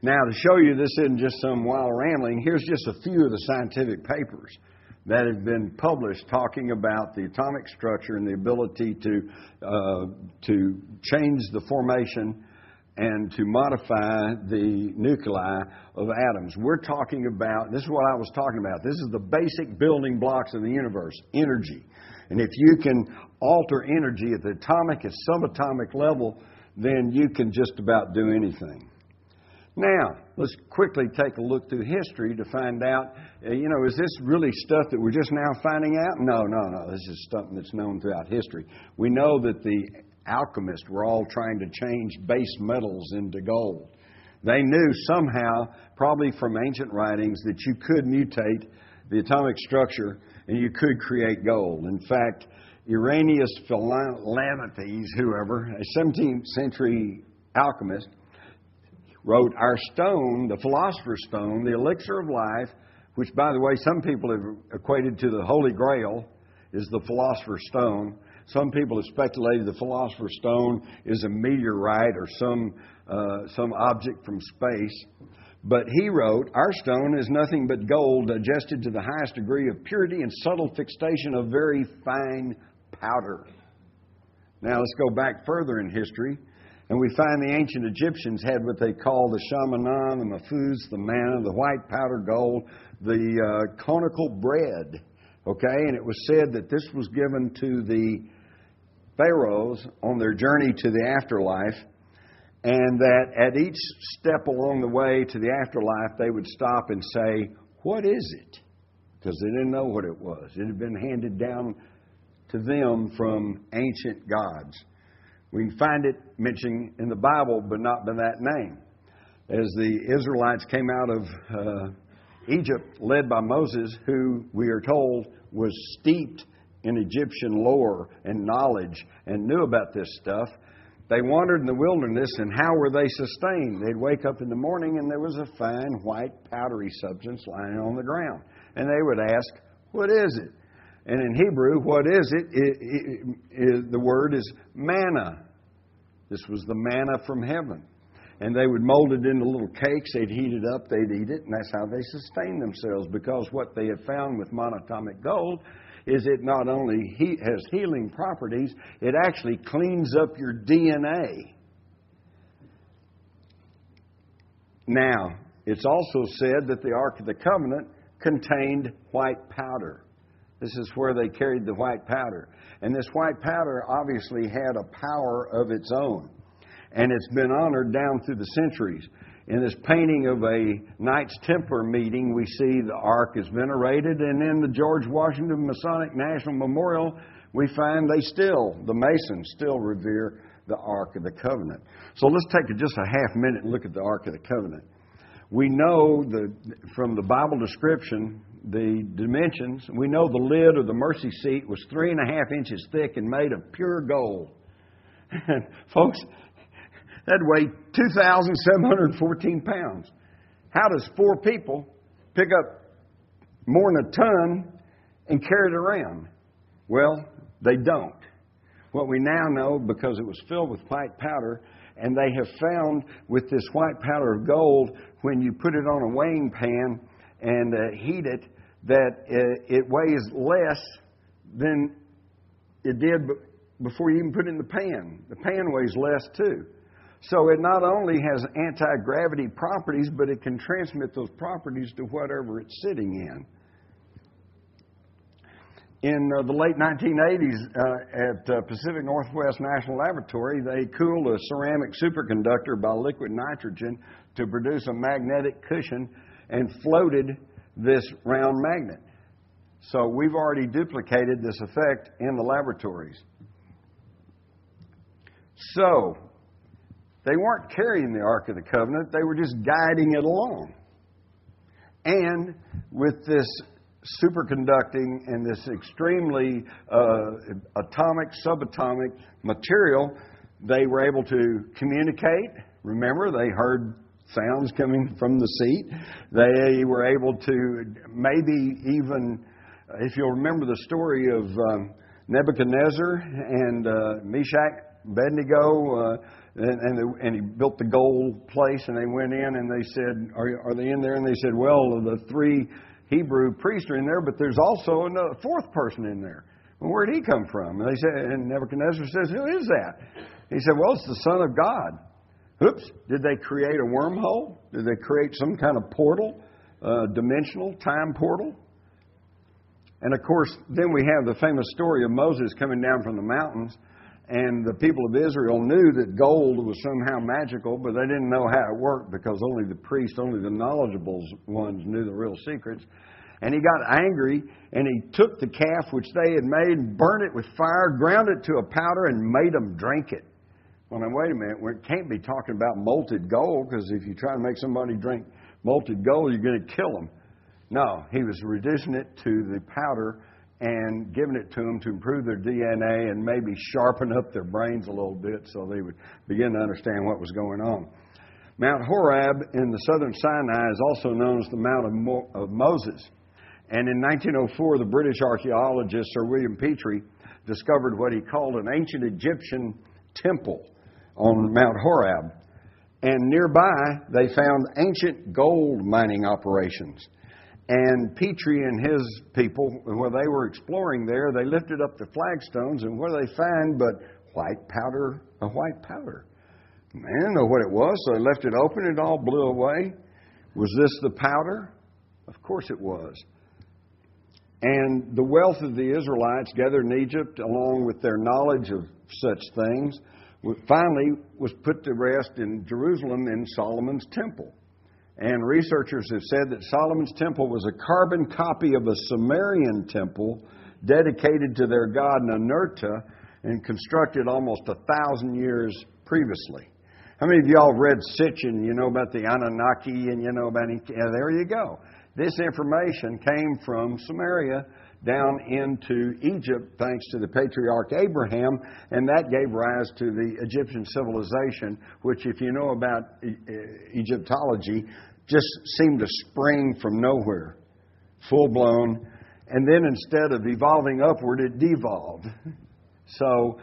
Now, to show you this isn't just some wild rambling, here's just a few of the scientific papers that have been published talking about the atomic structure and the ability to change the formation and to modify the nuclei of atoms. We're talking about, this is what I was talking about, this is the basic building blocks of the universe, energy. And if you can alter energy at the atomic and subatomic level, then you can just about do anything. Now, let's quickly take a look through history to find out, is this really stuff that we're just now finding out? No. This is something that's known throughout history. We know that the alchemists were all trying to change base metals into gold. They knew somehow, probably from ancient writings, that you could mutate the atomic structure and you could create gold. In fact, Irenaeus Philalethes, whoever, a 17th century alchemist, wrote our stone, the philosopher's stone, the elixir of life, which, by the way, some people have equated to the Holy Grail, is the philosopher's stone. Some people have speculated the philosopher's stone is a meteorite or some object from space. But he wrote, our stone is nothing but gold adjusted to the highest degree of purity and subtle fixation of very fine powder. Now let's go back further in history. And we find the ancient Egyptians had what they called the shamanan, the mafuz, the manna, the white powder gold, the conical bread. Okay, and it was said that this was given to the pharaohs on their journey to the afterlife, and that at each step along the way to the afterlife, they would stop and say, what is it? Because they didn't know what it was. It had been handed down to them from ancient gods. We can find it mentioned in the Bible, but not by that name. As the Israelites came out of Egypt, led by Moses, who we are told was steeped in Egyptian lore and knowledge and knew about this stuff. They wandered in the wilderness, and how were they sustained? They'd wake up in the morning and there was a fine white powdery substance lying on the ground. And they would ask, what is it? And in Hebrew, what is it? The word is manna. This was the manna from heaven. And they would mold it into little cakes. They'd heat it up. They'd eat it. And that's how they sustained themselves. Because what they had found with monatomic gold is it not only has healing properties, it actually cleans up your DNA. Now, it's also said that the Ark of the Covenant contained white powder. This is where they carried the white powder. And this white powder obviously had a power of its own. And it's been honored down through the centuries. In this painting of a Knights Templar meeting, we see the Ark is venerated. And in the George Washington Masonic National Memorial, we find the Masons still revere the Ark of the Covenant. So let's take just a half minute and look at the Ark of the Covenant. We know from the Bible description, the dimensions. We know the lid of the mercy seat was 3.5 inches thick and made of pure gold. And folks, that weighed 2,714 pounds. How does 4 people pick up more than a ton and carry it around? Well, they don't. What we now know, because it was filled with white powder, and they have found with this white powder of gold, when you put it on a weighing pan and heat it, that it weighs less than it did before you even put it in the pan. The pan weighs less too. So it not only has anti-gravity properties, but it can transmit those properties to whatever it's sitting in. In the late 1980s at Pacific Northwest National Laboratory, they cooled a ceramic superconductor by liquid nitrogen to produce a magnetic cushion and floated this round magnet. So we've already duplicated this effect in the laboratories. So they weren't carrying the Ark of the Covenant, they were just guiding it along. And with this superconducting and this extremely atomic, subatomic material, they were able to communicate. Remember, they heard sounds coming from the seat. They were able to maybe even, if you'll remember the story of Nebuchadnezzar and Meshach, Abednego, and he built the gold place, and they went in and they said, are they in there? And they said, well, the 3 Hebrew priests are in there, but there's also a 4th person in there. Well, where'd he come from? And they said, and Nebuchadnezzar says, who is that? He said, well, it's the Son of God. Oops, did they create a wormhole? Did they create some kind of portal, dimensional time portal? And of course, then we have the famous story of Moses coming down from the mountains, and the people of Israel knew that gold was somehow magical, but they didn't know how it worked because only the priests, only the knowledgeable ones knew the real secrets. And he got angry, and he took the calf which they had made and burned it with fire, ground it to a powder, and made them drink it. Well, now, wait a minute. We can't be talking about molten gold, because if you try to make somebody drink molten gold, you're going to kill them. No, he was reducing it to the powder and giving it to them to improve their DNA and maybe sharpen up their brains a little bit so they would begin to understand what was going on. Mount Horeb in the southern Sinai is also known as the Mount of Moses. And in 1904, the British archaeologist Sir William Petrie discovered what he called an ancient Egyptian temple on Mount Horeb. And nearby, they found ancient gold mining operations. And Petrie and his people, when they were exploring there, they lifted up the flagstones, and what did they find but white powder, a white powder. They didn't know what it was, so they left it open, it all blew away. Was this the powder? Of course it was. And the wealth of the Israelites gathered in Egypt, along with their knowledge of such things, finally was put to rest in Jerusalem in Solomon's temple. And researchers have said that Solomon's temple was a carbon copy of a Sumerian temple dedicated to their god Ninurta and constructed almost 1,000 years previously. How many of y'all read Sitchin? You know about the Anunnaki and you know about... Yeah, there you go. This information came from Sumeria down into Egypt thanks to the patriarch Abraham, and that gave rise to the Egyptian civilization, which, if you know about Egyptology, just seemed to spring from nowhere, full-blown, and then instead of evolving upward, it devolved. So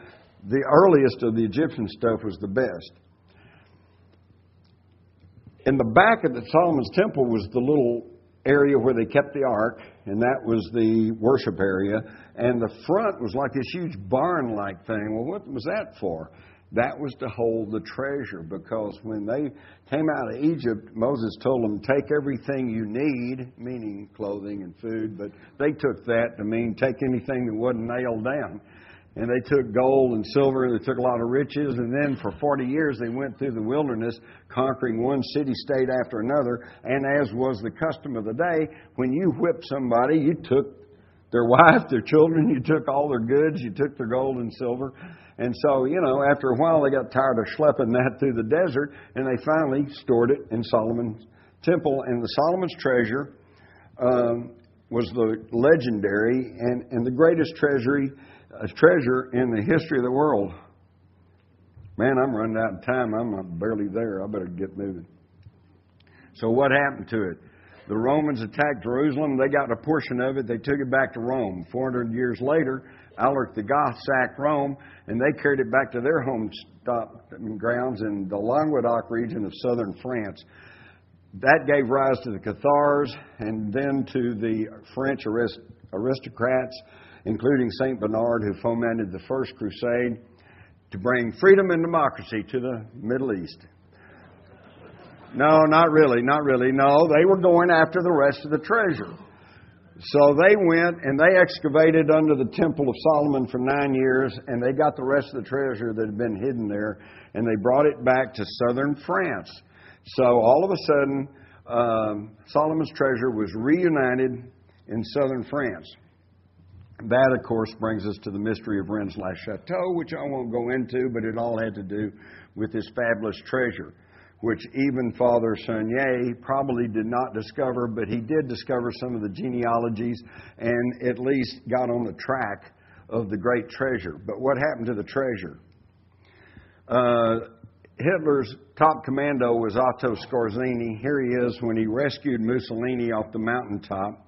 the earliest of the Egyptian stuff was the best. In the back of the Solomon's temple was the little area where they kept the ark, and that was the worship area. And the front was like this huge barn-like thing. Well, what was that for? That was to hold the treasure, because when they came out of Egypt, Moses told them, take everything you need, meaning clothing and food, but they took that to mean take anything that wasn't nailed down. And they took gold and silver, and they took a lot of riches, and then for 40 years they went through the wilderness, conquering one city-state after another. And as was the custom of the day, when you whipped somebody, you took their wife, their children, you took all their goods, you took their gold and silver. And so, after a while they got tired of schlepping that through the desert, and they finally stored it in Solomon's temple. And the Solomon's treasure was the legendary and the greatest treasure in the history of the world. Man, I'm running out of time. I'm barely there. I better get moving. So what happened to it? The Romans attacked Jerusalem. They got a portion of it. They took it back to Rome. 400 years later, Alaric the Goth sacked Rome, and they carried it back to their home grounds in the Languedoc region of southern France. That gave rise to the Cathars, and then to the French aristocrats, including St. Bernard, who fomented the First Crusade to bring freedom and democracy to the Middle East. No, not really. No, they were going after the rest of the treasure. So they went and they excavated under the Temple of Solomon for 9 years, and they got the rest of the treasure that had been hidden there, and they brought it back to southern France. So all of a sudden, Solomon's treasure was reunited in southern France. That, of course, brings us to the mystery of Rennes-le-Chateau, which I won't go into, but it all had to do with this fabulous treasure, which even Father Saunier probably did not discover, but he did discover some of the genealogies and at least got on the track of the great treasure. But what happened to the treasure? Hitler's top commando was Otto Skorzeny. Here he is when he rescued Mussolini off the mountaintop.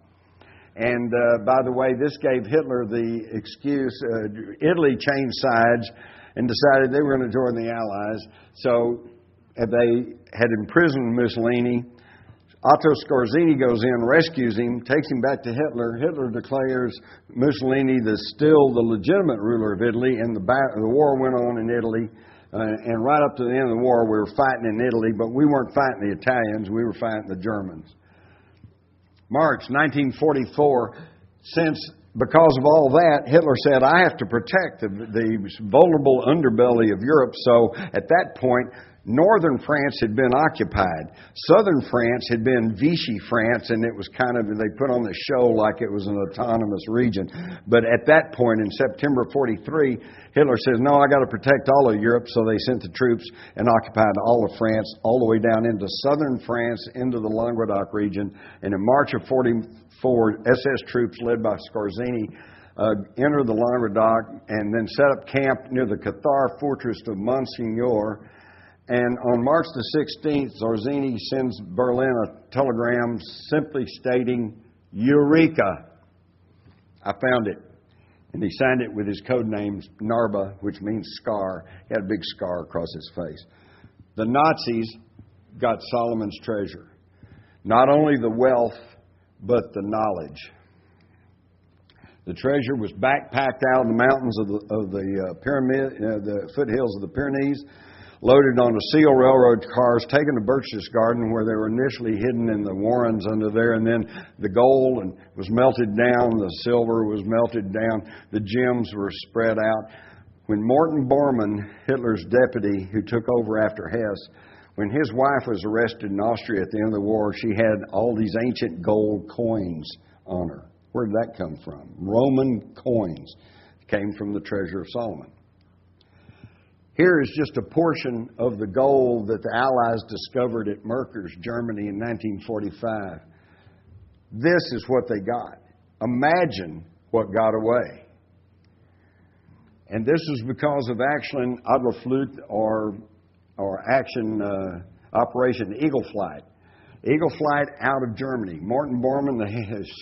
And by the way, this gave Hitler the excuse. Italy changed sides and decided they were going to join the Allies. So they had imprisoned Mussolini. Otto Skorzeny goes in, rescues him, takes him back to Hitler. Hitler declares Mussolini still the legitimate ruler of Italy, and the war went on in Italy. And right up to the end of the war, we were fighting in Italy, but we weren't fighting the Italians, we were fighting the Germans. March 1944, because of all that, Hitler said, I have to protect the vulnerable underbelly of Europe. So at that point, northern France had been occupied. Southern France had been Vichy France, and it was they put on the show like it was an autonomous region. But at that point, in September 43, Hitler says, no, I got to protect all of Europe. So they sent the troops and occupied all of France, all the way down into southern France, into the Languedoc region. And in March of 44, SS troops led by Skorzeny entered the Languedoc and then set up camp near the Cathar fortress of Monsignor. And on March the 16th, Skorzeny sends Berlin a telegram simply stating, Eureka! I found it. And he signed it with his code name, Narba, which means scar. He had a big scar across his face. The Nazis got Solomon's treasure. Not only the wealth, but the knowledge. The treasure was backpacked out of the mountains of the foothills of the Pyrenees, loaded onto seal railroad cars, taken to Berchtesgaden, where they were initially hidden in the warrens under there, and then the gold was melted down, the silver was melted down, the gems were spread out. When Morton Bormann, Hitler's deputy who took over after Hess, when his wife was arrested in Austria at the end of the war, she had all these ancient gold coins on her. Where did that come from? Roman coins came from the treasure of Solomon. Here is just a portion of the gold that the Allies discovered at Merkers, Germany in 1945. This is what they got. Imagine what got away. And this was because of Action Adlerflut or Action Operation Eagle Flight. Eagle Flight out of Germany. Morton Bormann,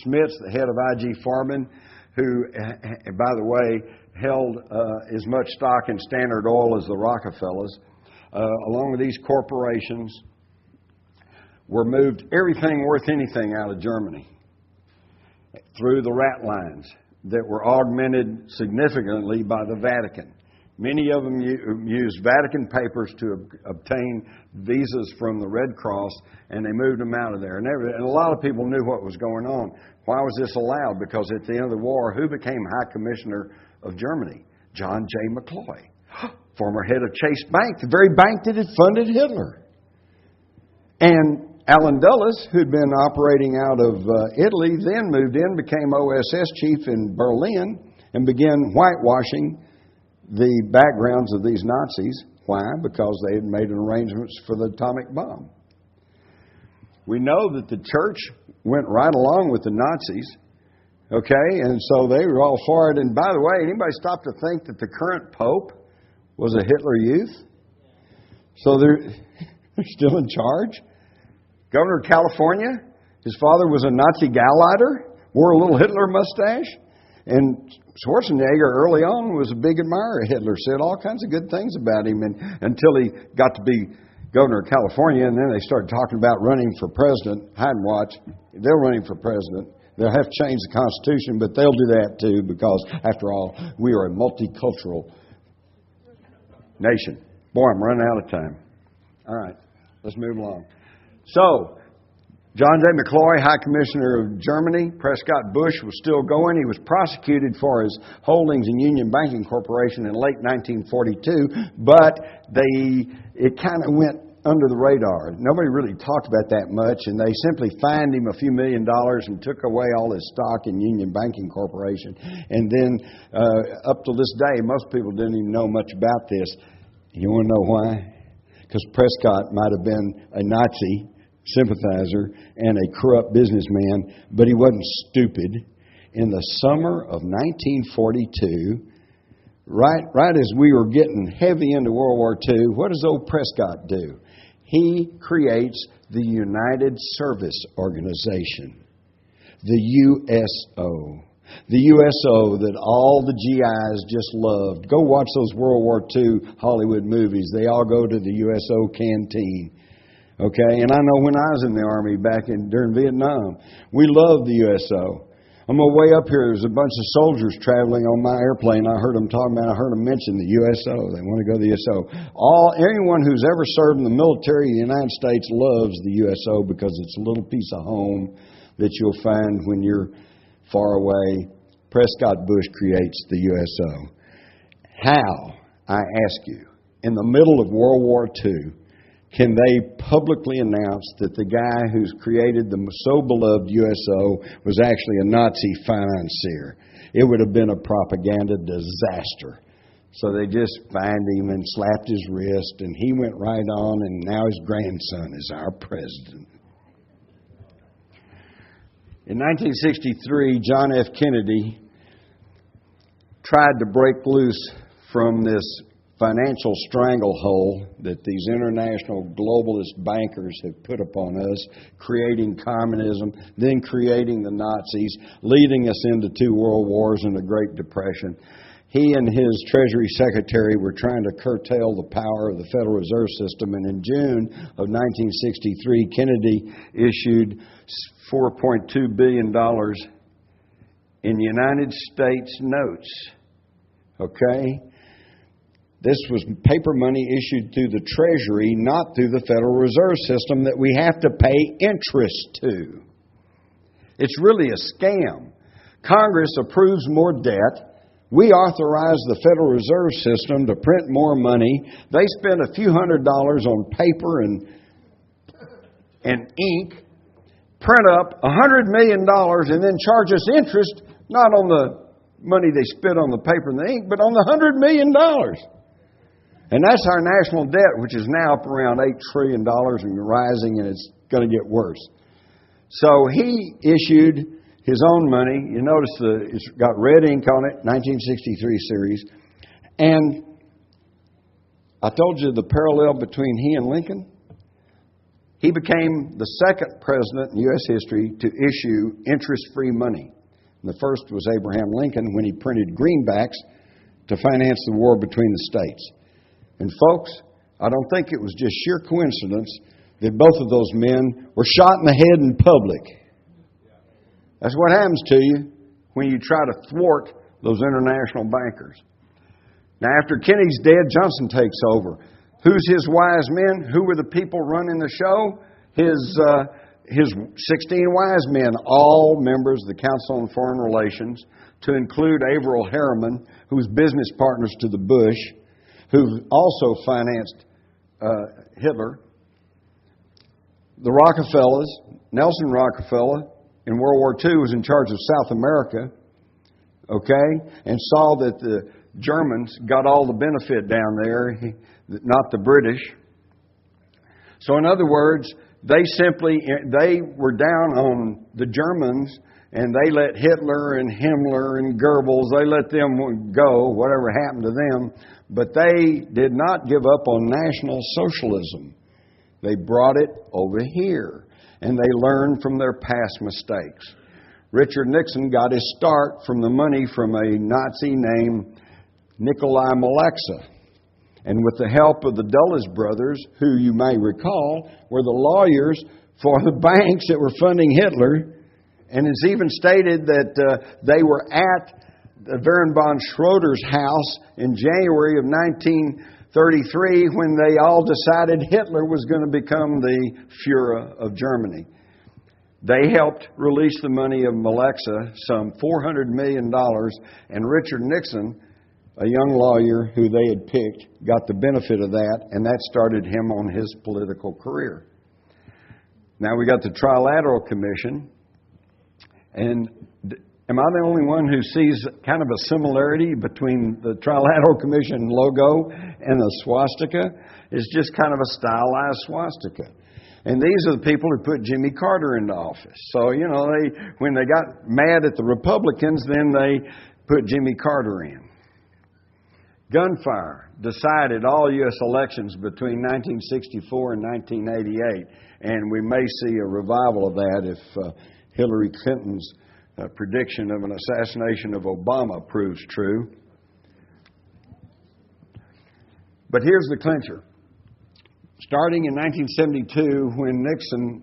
Schmitz, the head of IG Farben, who, by the way, held as much stock in Standard Oil as the Rockefellers, along with these corporations, were moved everything worth anything out of Germany through the rat lines that were augmented significantly by the Vatican. Many of them used Vatican papers to obtain visas from the Red Cross, and they moved them out of there. And a lot of people knew what was going on. Why was this allowed? Because at the end of the war, who became High Commissioner of Germany? John J. McCloy, former head of Chase Bank, the very bank that had funded Hitler. And Allen Dulles, who'd been operating out of Italy, then moved in, became OSS chief in Berlin, and began whitewashing the backgrounds of these Nazis. Why? Because they had made arrangements for the atomic bomb. We know that the church went right along with the Nazis, okay, and so they were all for it. And by the way, anybody stop to think that the current pope was a Hitler Youth? So they're still in charge? Governor of California, his father was a Nazi Gauleiter, wore a little Hitler mustache. And Schwarzenegger early on was a big admirer of Hitler, said all kinds of good things about him, and until he got to be governor of California, and then they started talking about running for president. Hide and watch. They'll run him for president. They'll have to change the Constitution, but they'll do that too, because after all, we are a multicultural nation. Boy, I'm running out of time. All right, let's move along. So, John J. McCloy, High Commissioner of Germany. Prescott Bush was still going. He was prosecuted for his holdings in Union Banking Corporation in late 1942, but it kind of went under the radar. Nobody really talked about that much, and they simply fined him a few $1 million and took away all his stock in Union Banking Corporation. And then, up to this day, most people didn't even know much about this. You want to know why? Because Prescott might have been a Nazi sympathizer and a corrupt businessman, but he wasn't stupid. In the summer of 1942, right as we were getting heavy into World War II, what does old Prescott do? He creates the United Service Organization, the USO. The USO that all the GIs just loved. Go watch those World War II Hollywood movies. They all go to the USO canteen. Okay, and I know when I was in the Army during Vietnam, we loved the USO. On my way up here, there's a bunch of soldiers traveling on my airplane. I heard them mention the USO. They want to go to the USO. Anyone who's ever served in the military in the United States loves the USO because it's a little piece of home that you'll find when you're far away. Prescott Bush creates the USO. How, I ask you, in the middle of World War II, can they publicly announce that the guy who's created the so beloved USO was actually a Nazi financier? It would have been a propaganda disaster. So they just fined him and slapped his wrist, and he went right on, and now his grandson is our president. In 1963, John F. Kennedy tried to break loose from this financial stranglehold that these international globalist bankers have put upon us, creating communism, then creating the Nazis, leading us into 2 world wars and the Great Depression. He and his Treasury Secretary were trying to curtail the power of the Federal Reserve System, and in June of 1963, Kennedy issued $4.2 billion in United States notes. Okay? This was paper money issued through the Treasury, not through the Federal Reserve System that we have to pay interest to. It's really a scam. Congress approves more debt. We authorize the Federal Reserve System to print more money. They spend a few $100s on paper and ink, print up $100 million, and then charge us interest, not on the money they spent on the paper and the ink, but on the $100 million. And that's our national debt, which is now up around $8 trillion and rising, and it's going to get worse. So he issued his own money. You notice it's got red ink on it, 1963 series. And I told you the parallel between he and Lincoln. He became the second president in U.S. history to issue interest-free money. And the first was Abraham Lincoln when he printed greenbacks to finance the war between the states. And folks, I don't think it was just sheer coincidence that both of those men were shot in the head in public. That's what happens to you when you try to thwart those international bankers. Now, after Kennedy's dead, Johnson takes over. Who's his wise men? Who were the people running the show? His 16 wise men, all members of the Council on Foreign Relations, to include Averell Harriman, who was business partners to the Bush, who also financed Hitler. The Rockefellers, Nelson Rockefeller, in World War II was in charge of South America, okay, and saw that the Germans got all the benefit down there, not the British. So in other words, they were down on the Germans, and they let Hitler and Himmler and Goebbels, they let them go, whatever happened to them, but they did not give up on National Socialism. They brought it over here, and they learned from their past mistakes. Richard Nixon got his start from the money from a Nazi named Nikolai Malexa. And with the help of the Dulles brothers, who you may recall were the lawyers for the banks that were funding Hitler, and it's even stated that they were at Baron von Schroeder's house in January of 1933 when they all decided Hitler was going to become the Führer of Germany. They helped release the money of Malexa, some $400 million, and Richard Nixon, a young lawyer who they had picked, got the benefit of that, and that started him on his political career. Now we got the Trilateral Commission, and am I the only one who sees kind of a similarity between the Trilateral Commission logo and the swastika? It's just kind of a stylized swastika. And these are the people who put Jimmy Carter into office. So, when they got mad at the Republicans, then they put Jimmy Carter in. Gunfire decided all U.S. elections between 1964 and 1988, and we may see a revival of that if Hillary Clinton's prediction of an assassination of Obama proves true. But here's the clincher. Starting in 1972, when Nixon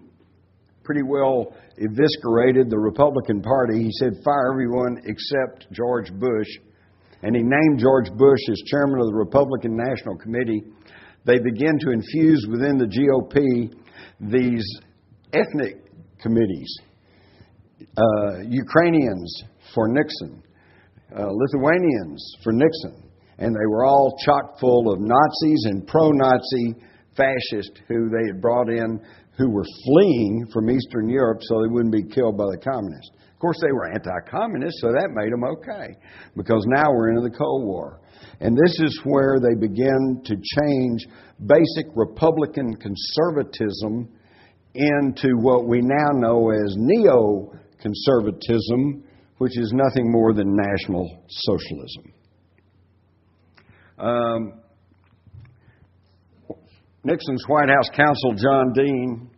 pretty well eviscerated the Republican Party, he said, fire everyone except George Bush. And he named George Bush as chairman of the Republican National Committee. They began to infuse within the GOP these ethnic committees. Ukrainians for Nixon, Lithuanians for Nixon. And they were all chock full of Nazis and pro-Nazi fascists who they had brought in, who were fleeing from Eastern Europe so they wouldn't be killed by the communists. Of course, they were anti-communist, so that made them okay, because now we're into the Cold War. And this is where they begin to change basic Republican conservatism into what we now know as neo-conservatism, which is nothing more than National Socialism. Nixon's White House counsel, John Dean,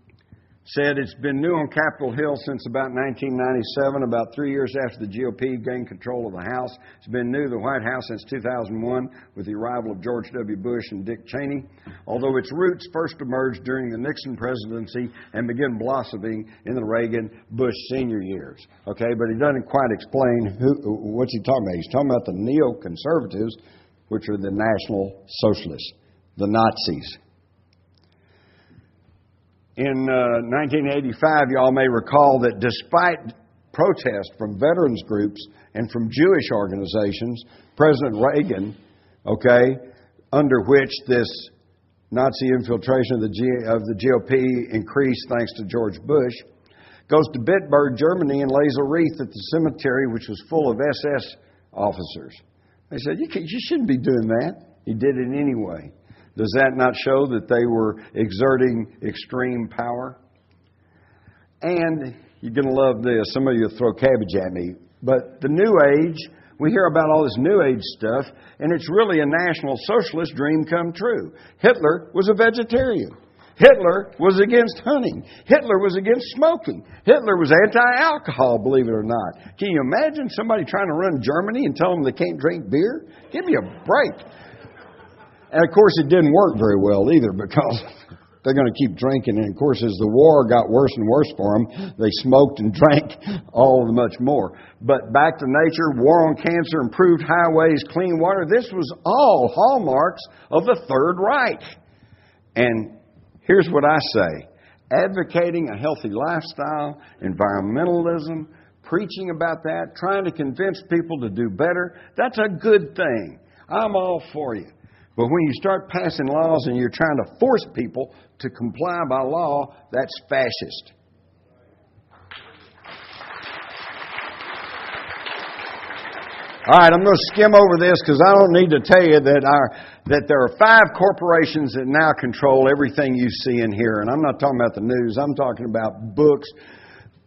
said it's been new on Capitol Hill since about 1997, about 3 years after the GOP gained control of the House. It's been new to the White House since 2001 with the arrival of George W. Bush and Dick Cheney, although its roots first emerged during the Nixon presidency and began blossoming in the Reagan-Bush senior years. Okay, but he doesn't quite explain what's he talking about. He's talking about the neoconservatives, which are the National Socialists, the Nazis. In 1985, you all may recall that despite protest from veterans groups and from Jewish organizations, President Reagan, under which this Nazi infiltration of the GOP increased thanks to George Bush, goes to Bitburg, Germany, and lays a wreath at the cemetery, which was full of SS officers. They said, you shouldn't be doing that. He did it anyway. Does that not show that they were exerting extreme power? And You're going to love this. Some of you will throw cabbage at me. But the New Age, we hear about all this New Age stuff, and it's really a National Socialist dream come true. Hitler was a vegetarian. Hitler was against hunting. Hitler was against smoking. Hitler was anti-alcohol, believe it or not. Can you imagine somebody trying to run Germany and tell them they can't drink beer? Give me a break. And, of course, it didn't work very well either because they're going to keep drinking. And, of course, as the war got worse and worse for them, they smoked and drank all the much more. But back to nature, war on cancer, improved highways, clean water. This was all hallmarks of the Third Reich. And here's what I say. Advocating a healthy lifestyle, environmentalism, preaching about that, trying to convince people to do better, that's a good thing. I'm all for you. But when you start passing laws and you're trying to force people to comply by law, that's fascist. All right, I'm going to skim over this because I don't need to tell you that there are 5 corporations that now control everything you see in here. And I'm not talking about the news. I'm talking about books,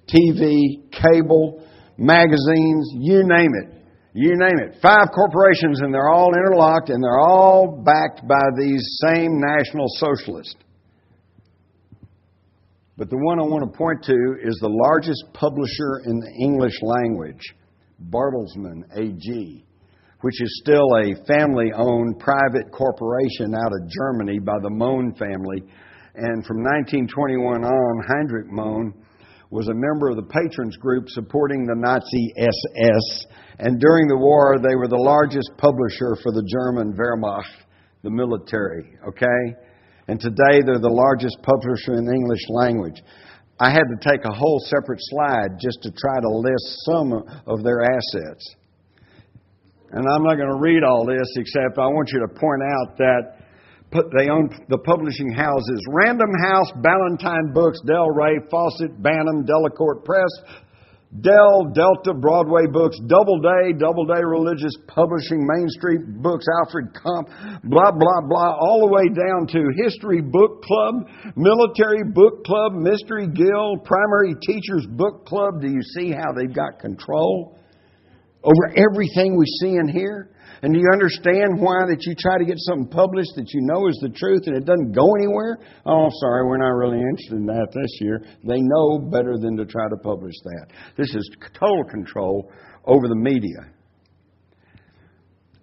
TV, cable, magazines, you name it. You name it. 5 corporations, and they're all interlocked, and they're all backed by these same National Socialists. But the one I want to point to is the largest publisher in the English language, Bertelsmann AG, which is still a family-owned private corporation out of Germany by the Mohn family. And from 1921 on, Heinrich Mohn was a member of the patrons group supporting the Nazi SS. And during the war, they were the largest publisher for the German Wehrmacht, the military, okay? And today, they're the largest publisher in the English language. I had to take a whole separate slide just to try to list some of their assets. And I'm not going to read all this, except I want you to point out that they own the publishing houses: Random House, Ballantine Books, Del Rey, Fawcett, Bantam, Delacorte Press, Dell, Delta, Broadway Books, Doubleday Religious Publishing, Main Street Books, Alfred Comp, blah, blah, blah, all the way down to History Book Club, Military Book Club, Mystery Guild, Primary Teachers Book Club. Do you see how they've got control over everything we see in here? And do you understand why that you try to get something published that you know is the truth and it doesn't go anywhere? Oh, sorry, we're not really interested in that this year. They know better than to try to publish that. This is total control over the media.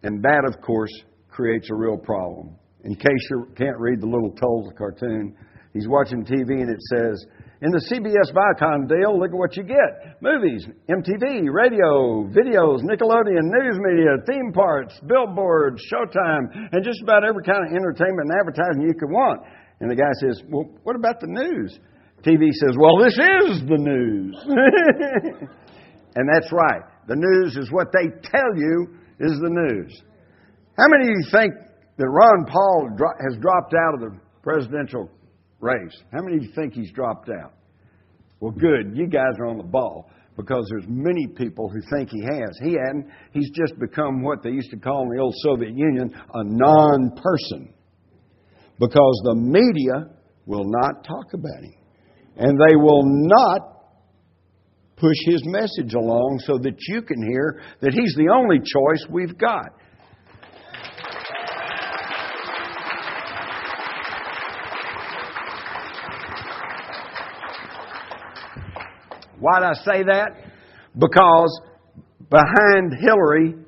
And that, of course, creates a real problem. In case you can't read the little Tulsa cartoon, he's watching TV and it says, in the CBS Viacom deal, look at what you get. Movies, MTV, radio, videos, Nickelodeon, news media, theme parks, billboards, Showtime, and just about every kind of entertainment and advertising you could want. And the guy says, well, what about the news? TV says, well, this is the news. And that's right. The news is what they tell you is the news. How many of you think that Ron Paul has dropped out of the presidential race? How many of you think he's dropped out? Well, good. You guys are on the ball because there's many people who think he has. He hadn't. He's just become what they used to call in the old Soviet Union a non-person because the media will not talk about him. And they will not push his message along so that you can hear that he's the only choice we've got. Why'd I say that? Because behind Hillary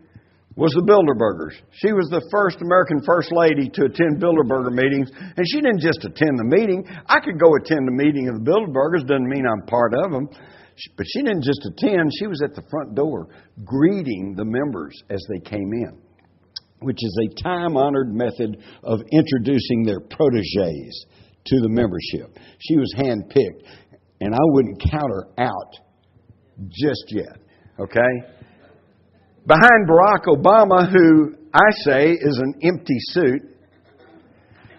was the Bilderbergers. She was the first American First Lady to attend Bilderberger meetings. And she didn't just attend the meeting. I could go attend the meeting of the Bilderbergers. Doesn't mean I'm part of them. But she didn't just attend. She was at the front door greeting the members as they came in, which is a time-honored method of introducing their protégés to the membership. She was handpicked. And I wouldn't count her out just yet, okay? Behind Barack Obama, who I say is an empty suit.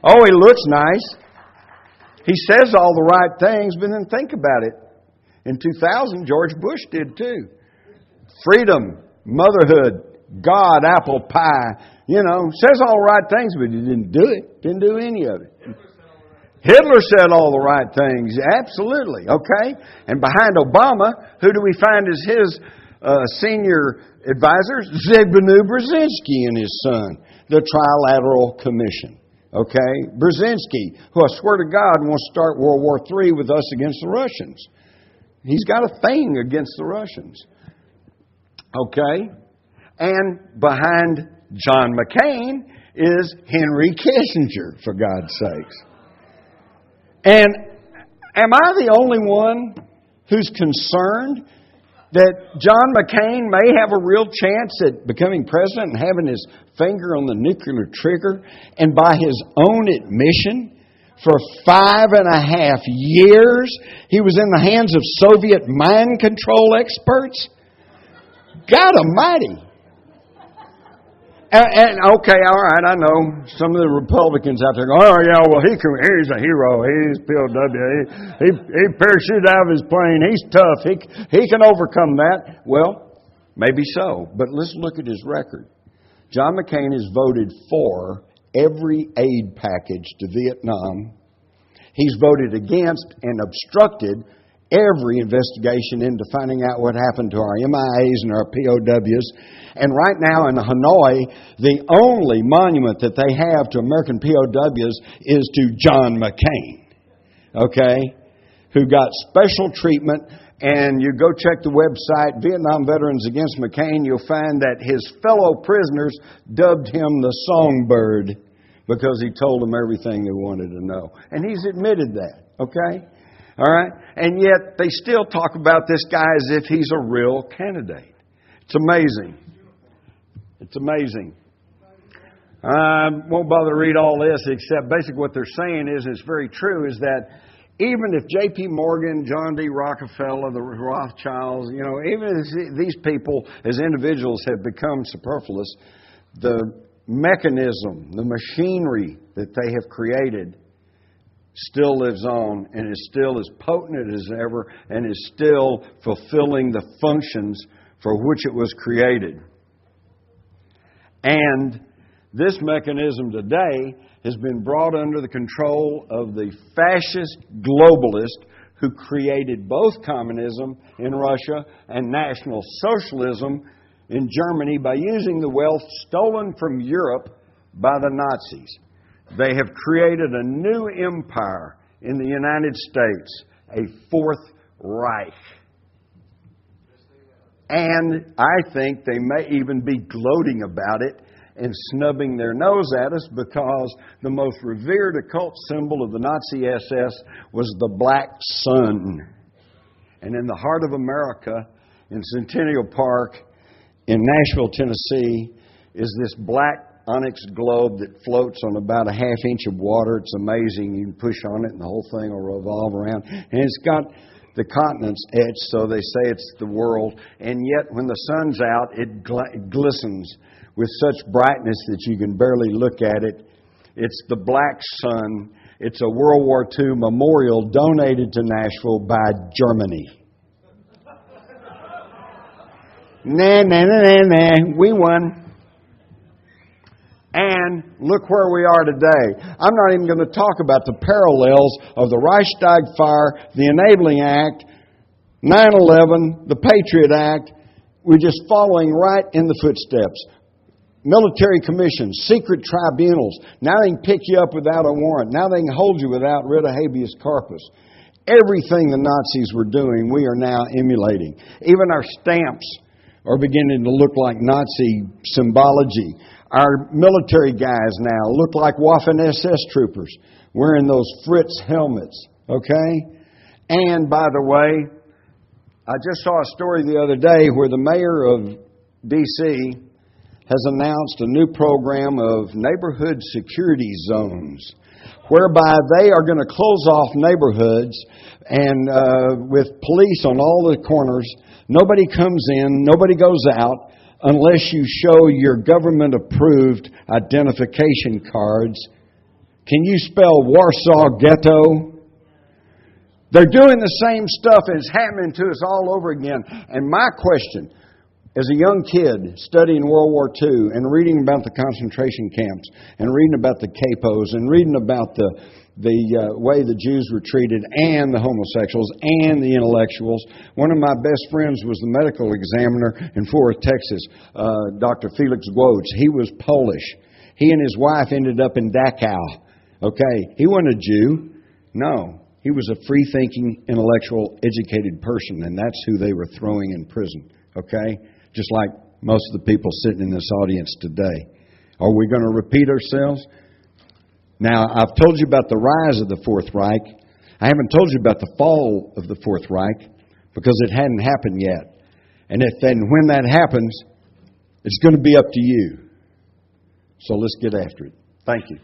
Oh, he looks nice. He says all the right things, but then think about it. In 2000, George Bush did too. Freedom, motherhood, God, apple pie, says all the right things, but he didn't do it. Didn't do any of it. Hitler said all the right things. Absolutely. Okay? And behind Obama, who do we find as his senior advisors? Zbigniew Brzezinski and his son, the Trilateral Commission. Okay? Brzezinski, who I swear to God wants to start World War III with us against the Russians. He's got a thing against the Russians. Okay? And behind John McCain is Henry Kissinger, for God's sakes. And am I the only one who's concerned that John McCain may have a real chance at becoming president and having his finger on the nuclear trigger, and by his own admission, for 5.5 years, he was in the hands of Soviet mind control experts? God almighty. And okay, all right, I know some of the Republicans out there go, oh yeah, well he's a hero. He's POW. He parachuted out of his plane. He's tough. He can overcome that. Well, maybe so. But let's look at his record. John McCain has voted for every aid package to Vietnam. He's voted against and obstructed every investigation into finding out what happened to our MIAs and our POWs. And right now in Hanoi, the only monument that they have to American POWs is to John McCain, okay, who got special treatment. And you go check the website, Vietnam Veterans Against McCain, you'll find that his fellow prisoners dubbed him the Songbird because he told them everything they wanted to know. And he's admitted that, okay? All right? And yet they still talk about this guy as if he's a real candidate. It's amazing. It's amazing. I won't bother to read all this, except basically what they're saying is, it's very true, is that even if J.P. Morgan, John D. Rockefeller, the Rothschilds, even if these people as individuals have become superfluous, the mechanism, the machinery that they have created still lives on and is still as potent as ever and is still fulfilling the functions for which it was created. And this mechanism today has been brought under the control of the fascist globalist who created both communism in Russia and National Socialism in Germany by using the wealth stolen from Europe by the Nazis. They have created a new empire in the United States, a Fourth Reich. And I think they may even be gloating about it and snubbing their nose at us because the most revered occult symbol of the Nazi SS was the black sun. And in the heart of America, in Centennial Park, in Nashville, Tennessee, is this black onyx globe that floats on about a half-inch of water. It's amazing. You can push on it and the whole thing will revolve around. And it's got the continents etched, so they say it's the world. And yet, when the sun's out, it glistens with such brightness that you can barely look at it. It's the black sun. It's a World War II memorial donated to Nashville by Germany. Nah, we won. And look where we are today. I'm not even going to talk about the parallels of the Reichstag fire, the Enabling Act, 9/11, the Patriot Act. We're just following right in the footsteps. Military commissions, secret tribunals. Now they can pick you up without a warrant. Now they can hold you without writ of habeas corpus. Everything the Nazis were doing, we are now emulating. Even our stamps are beginning to look like Nazi symbology. Our military guys now look like Waffen-SS troopers wearing those Fritz helmets, okay? And, by the way, I just saw a story the other day where the mayor of D.C. has announced a new program of neighborhood security zones, whereby they are going to close off neighborhoods and with police on all the corners. Nobody comes in, nobody goes out unless you show your government-approved identification cards. Can you spell Warsaw Ghetto? They're doing the same stuff and it's happening to us all over again. And my question, As a young kid studying World War II and reading about the concentration camps and reading about the capos and reading about the way the Jews were treated and the homosexuals and the intellectuals, one of my best friends was the medical examiner in Fort Worth, Texas, Dr. Felix Głodz. He was Polish. He and his wife ended up in Dachau. Okay, he wasn't a Jew. No, he was a free-thinking, intellectual, educated person, and that's who they were throwing in prison. Okay? Just like most of the people sitting in this audience today. Are we going to repeat ourselves? Now, I've told you about the rise of the Fourth Reich. I haven't told you about the fall of the Fourth Reich because it hadn't happened yet. And when that happens, it's going to be up to you. So let's get after it. Thank you.